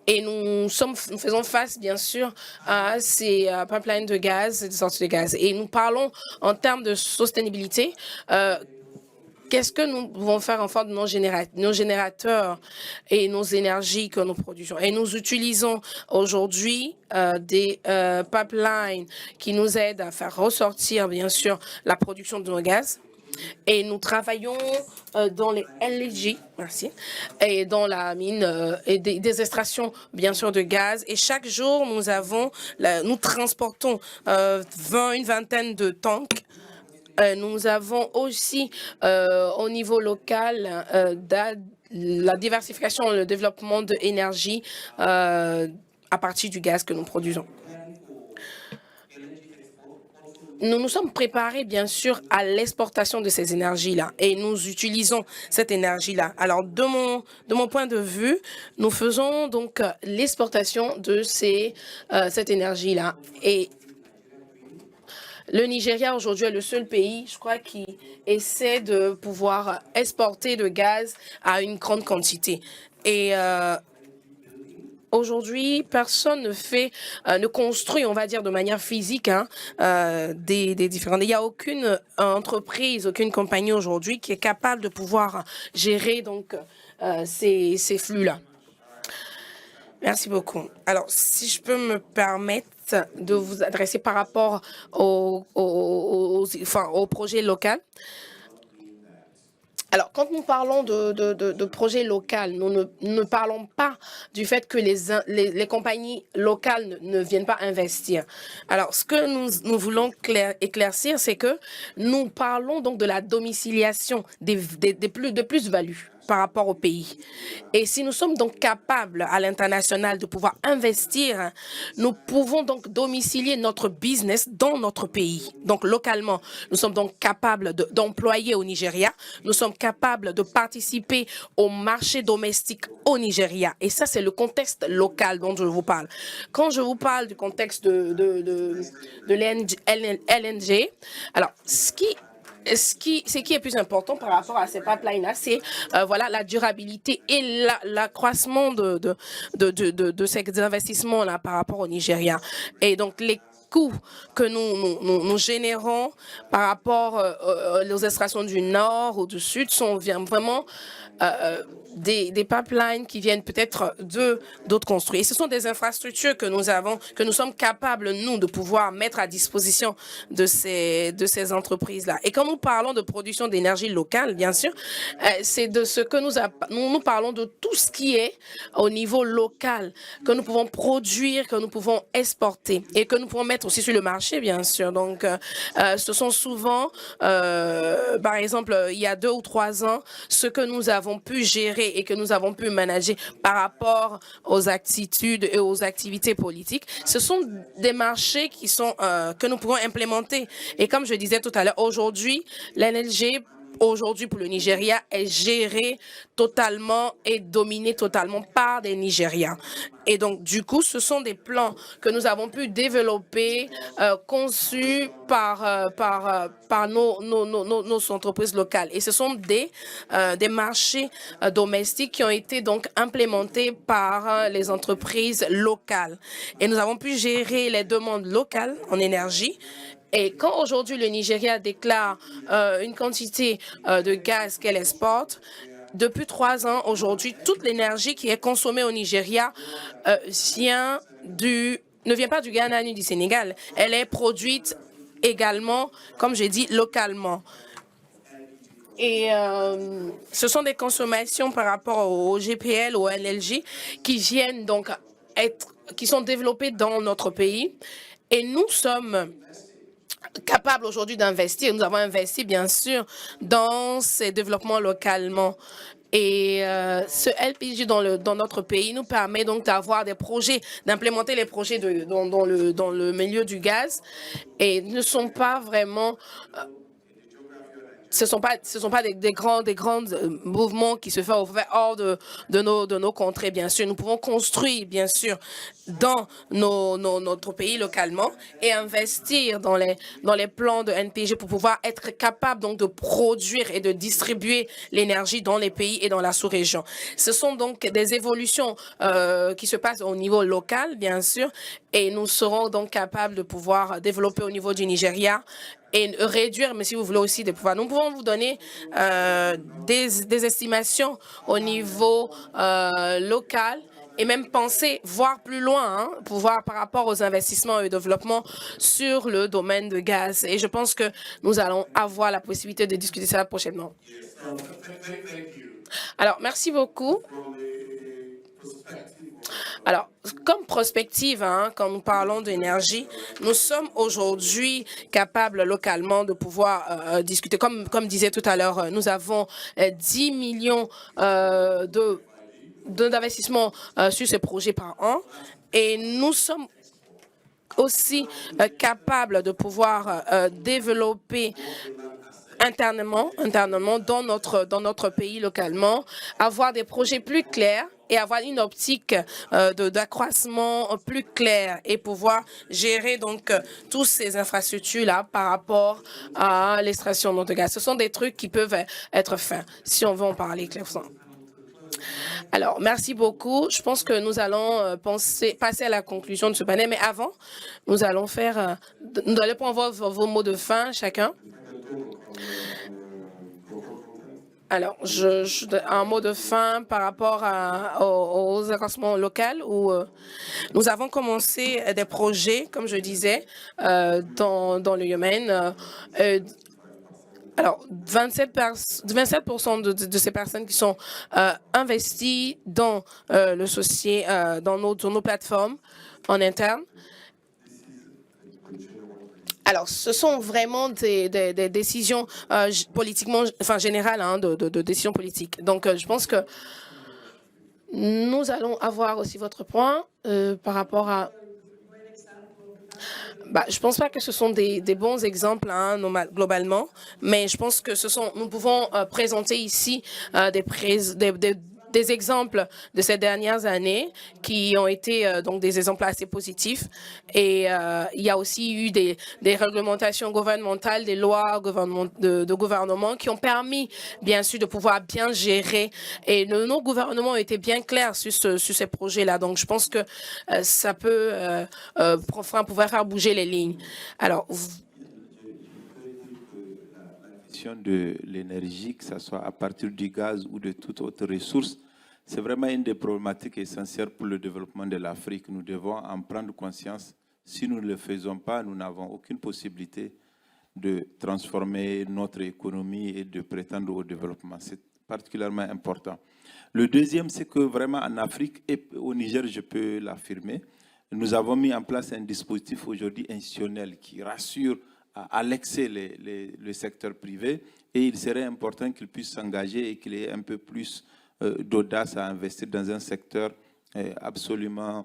Et nous faisons face, bien sûr, à ces pipelines de gaz, des sorties de gaz. Et nous parlons en termes de sustainabilité. Qu'est-ce que nous pouvons faire en faveur de nos générateurs et nos énergies que nous produisons? Et nous utilisons aujourd'hui des pipelines qui nous aident à faire ressortir, bien sûr, la production de nos gaz. Et nous travaillons dans les LNG, merci, et dans la mine et des extractions, bien sûr, de gaz. Et chaque jour, nous transportons une vingtaine de tanks. Nous avons aussi au niveau local la diversification, le développement de l'énergie à partir du gaz que nous produisons. Nous nous sommes préparés, bien sûr, à l'exportation de ces énergies-là et nous utilisons cette énergie-là. Alors, de mon point de vue, nous faisons donc l'exportation de cette énergie-là. Et le Nigeria, aujourd'hui, est le seul pays, je crois, qui essaie de pouvoir exporter de gaz à une grande quantité. Et aujourd'hui, personne ne construit, on va dire, de manière physique des différentes. Il n'y a aucune entreprise, aucune compagnie aujourd'hui qui est capable de pouvoir gérer donc ces flux-là. Merci beaucoup. Alors, si je peux me permettre de vous adresser par rapport au projet local. Alors, quand nous parlons de projets locaux, nous ne parlons pas du fait que les compagnies locales ne viennent pas investir. Alors, ce que nous voulons éclaircir, c'est que nous parlons donc de la domiciliation de plus-values par rapport au pays. Et si nous sommes donc capables à l'international de pouvoir investir, nous pouvons donc domicilier notre business dans notre pays. Donc localement, nous sommes donc capables d'employer au Nigeria, nous sommes capables de participer au marché domestique au Nigeria. Et ça, c'est le contexte local dont je vous parle. Quand je vous parle du contexte de l'LNG, alors ce qui est plus important par rapport à ces pipelines-là, c'est voilà, la durabilité et l'accroissement de ces investissements-là par rapport au Nigeria. Et donc, les coûts que nous générons par rapport aux extractions du nord ou du sud sont vraiment des pipelines qui viennent peut-être d'autres construits. Et ce sont des infrastructures que nous sommes capables, nous, de pouvoir mettre à disposition de ces entreprises-là. Et quand nous parlons de production d'énergie locale, bien sûr, c'est de ce que nous parlons de tout ce qui est au niveau local, que nous pouvons produire, que nous pouvons exporter et que nous pouvons mettre aussi sur le marché, bien sûr. Donc, ce sont souvent, par exemple, il y a 2 ou 3 ans, ce que nous avons pu gérer et que nous avons pu manager par rapport aux attitudes et aux activités politiques, ce sont des marchés qui sont que nous pouvons implémenter. Et comme je disais tout à l'heure, aujourd'hui, l'NLG aujourd'hui pour le Nigeria est géré totalement et dominé totalement par des Nigérians. Et donc, du coup, ce sont des plans que nous avons pu développer, conçus par nos entreprises locales. Et ce sont des marchés domestiques qui ont été donc implémentés par les entreprises locales. Et nous avons pu gérer les demandes locales en énergie. Et quand aujourd'hui le Nigeria déclare une quantité de gaz qu'elle exporte, depuis 3 ans aujourd'hui, toute l'énergie qui est consommée au Nigeria ne vient pas du Ghana ni du Sénégal. Elle est produite également, comme j'ai dit, localement. Et ce sont des consommations par rapport au GPL, au NLG, qui viennent donc qui sont développées dans notre pays. Et nous sommes capables aujourd'hui d'investir. Nous avons investi, bien sûr, dans ces développements localement. Et ce LPG dans notre pays nous permet donc d'avoir des projets, d'implémenter les projets dans le milieu du gaz et ne sont pas vraiment... Ce sont pas des grands mouvements qui se font hors de nos contrées, bien sûr. Nous pouvons construire, bien sûr, dans notre pays localement et investir dans les plans de NPG pour pouvoir être capable donc de produire et de distribuer l'énergie dans les pays et dans la sous-région. Ce sont donc des évolutions qui se passent au niveau local, bien sûr, et nous serons donc capables de pouvoir développer au niveau du Nigeria et réduire, mais si vous voulez aussi des pouvoirs. Nous pouvons vous donner des estimations au niveau local et même penser, voir plus loin, pouvoir par rapport aux investissements et au développement sur le domaine de gaz. Et je pense que nous allons avoir la possibilité de discuter ça prochainement. Alors, merci beaucoup. Alors, comme prospective, quand nous parlons d'énergie, nous sommes aujourd'hui capables localement de pouvoir discuter. Comme disait tout à l'heure, nous avons 10 millions d'investissements sur ces projets par an et nous sommes aussi capables de pouvoir développer internement dans notre pays localement, avoir des projets plus clairs et avoir une optique d'accroissement plus claire et pouvoir gérer donc tous ces infrastructures-là par rapport à l'extraction de gaz. Ce sont des trucs qui peuvent être faits, si on veut en parler clairement. Alors, merci beaucoup. Je pense que nous allons passer à la conclusion de ce panel, mais avant, nous allons prendre vos mots de fin, chacun. Alors, un mot de fin par rapport aux arrondissements locaux où nous avons commencé des projets, comme je disais, dans le Yémen. Alors, 27% de ces personnes qui sont investies dans dans nos plateformes en interne. Alors, ce sont vraiment des décisions politiquement, enfin générales, hein, de décisions politiques. Donc, je pense que nous allons avoir aussi votre point par rapport à... je ne pense pas que ce sont des bons exemples, hein, globalement, mais je pense que nous pouvons présenter ici des exemples de ces dernières années qui ont été donc des exemples assez positifs. Et il y a aussi eu des réglementations gouvernementales, des lois de gouvernement qui ont permis, bien sûr, de pouvoir bien gérer. Et nos gouvernements ont été bien clairs sur ces projets-là. Donc, je pense que ça peut pouvoir faire bouger les lignes. Alors, de l'énergie, que ce soit à partir du gaz ou de toute autre ressource, c'est vraiment une des problématiques essentielles pour le développement de l'Afrique. Nous devons en prendre conscience. Si nous ne le faisons pas, nous n'avons aucune possibilité de transformer notre économie et de prétendre au développement. C'est particulièrement important. Le deuxième, c'est que vraiment en Afrique et au Niger, je peux l'affirmer, nous avons mis en place un dispositif aujourd'hui institutionnel qui rassure à l'excès le secteur privé, et il serait important qu'il puisse s'engager et qu'il ait un peu plus d'audace à investir dans un secteur absolument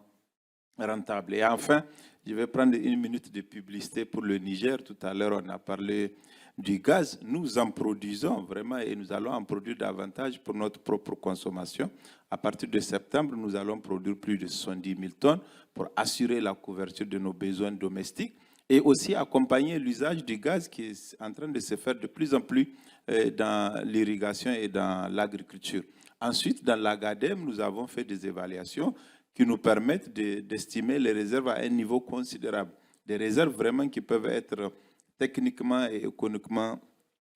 rentable. Et enfin, je vais prendre une minute de publicité pour le Niger. Tout à l'heure, on a parlé du gaz. Nous en produisons vraiment et nous allons en produire davantage pour notre propre consommation. À partir de septembre, nous allons produire plus de 70 000 tonnes pour assurer la couverture de nos besoins domestiques et aussi accompagner l'usage du gaz qui est en train de se faire de plus en plus dans l'irrigation et dans l'agriculture. Ensuite, dans l'AGADEM, nous avons fait des évaluations qui nous permettent d'estimer les réserves à un niveau considérable. Des réserves vraiment qui peuvent être techniquement et économiquement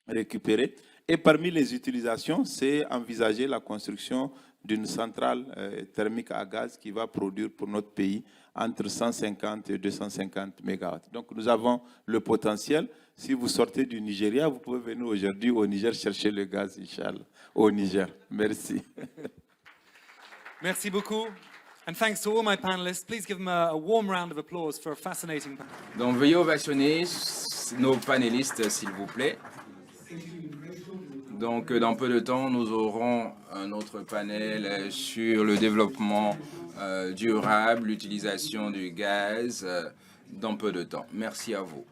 récupérées. Et parmi les utilisations, c'est envisager la construction d'une centrale thermique à gaz qui va produire pour notre pays entre 150 et 250 MW. Donc nous avons le potentiel. Si vous sortez du Nigeria, vous pouvez venir aujourd'hui au Niger chercher le gaz, Inch'Allah, au Niger. Merci. Merci beaucoup. And thanks to all my panelists. Please give them a warm round of applause for a fascinating panel. Donc veuillez ovationner nos panélistes, s'il vous plaît. Donc dans peu de temps, nous aurons un autre panel sur le développement durable, l'utilisation du gaz, dans peu de temps. Merci à vous.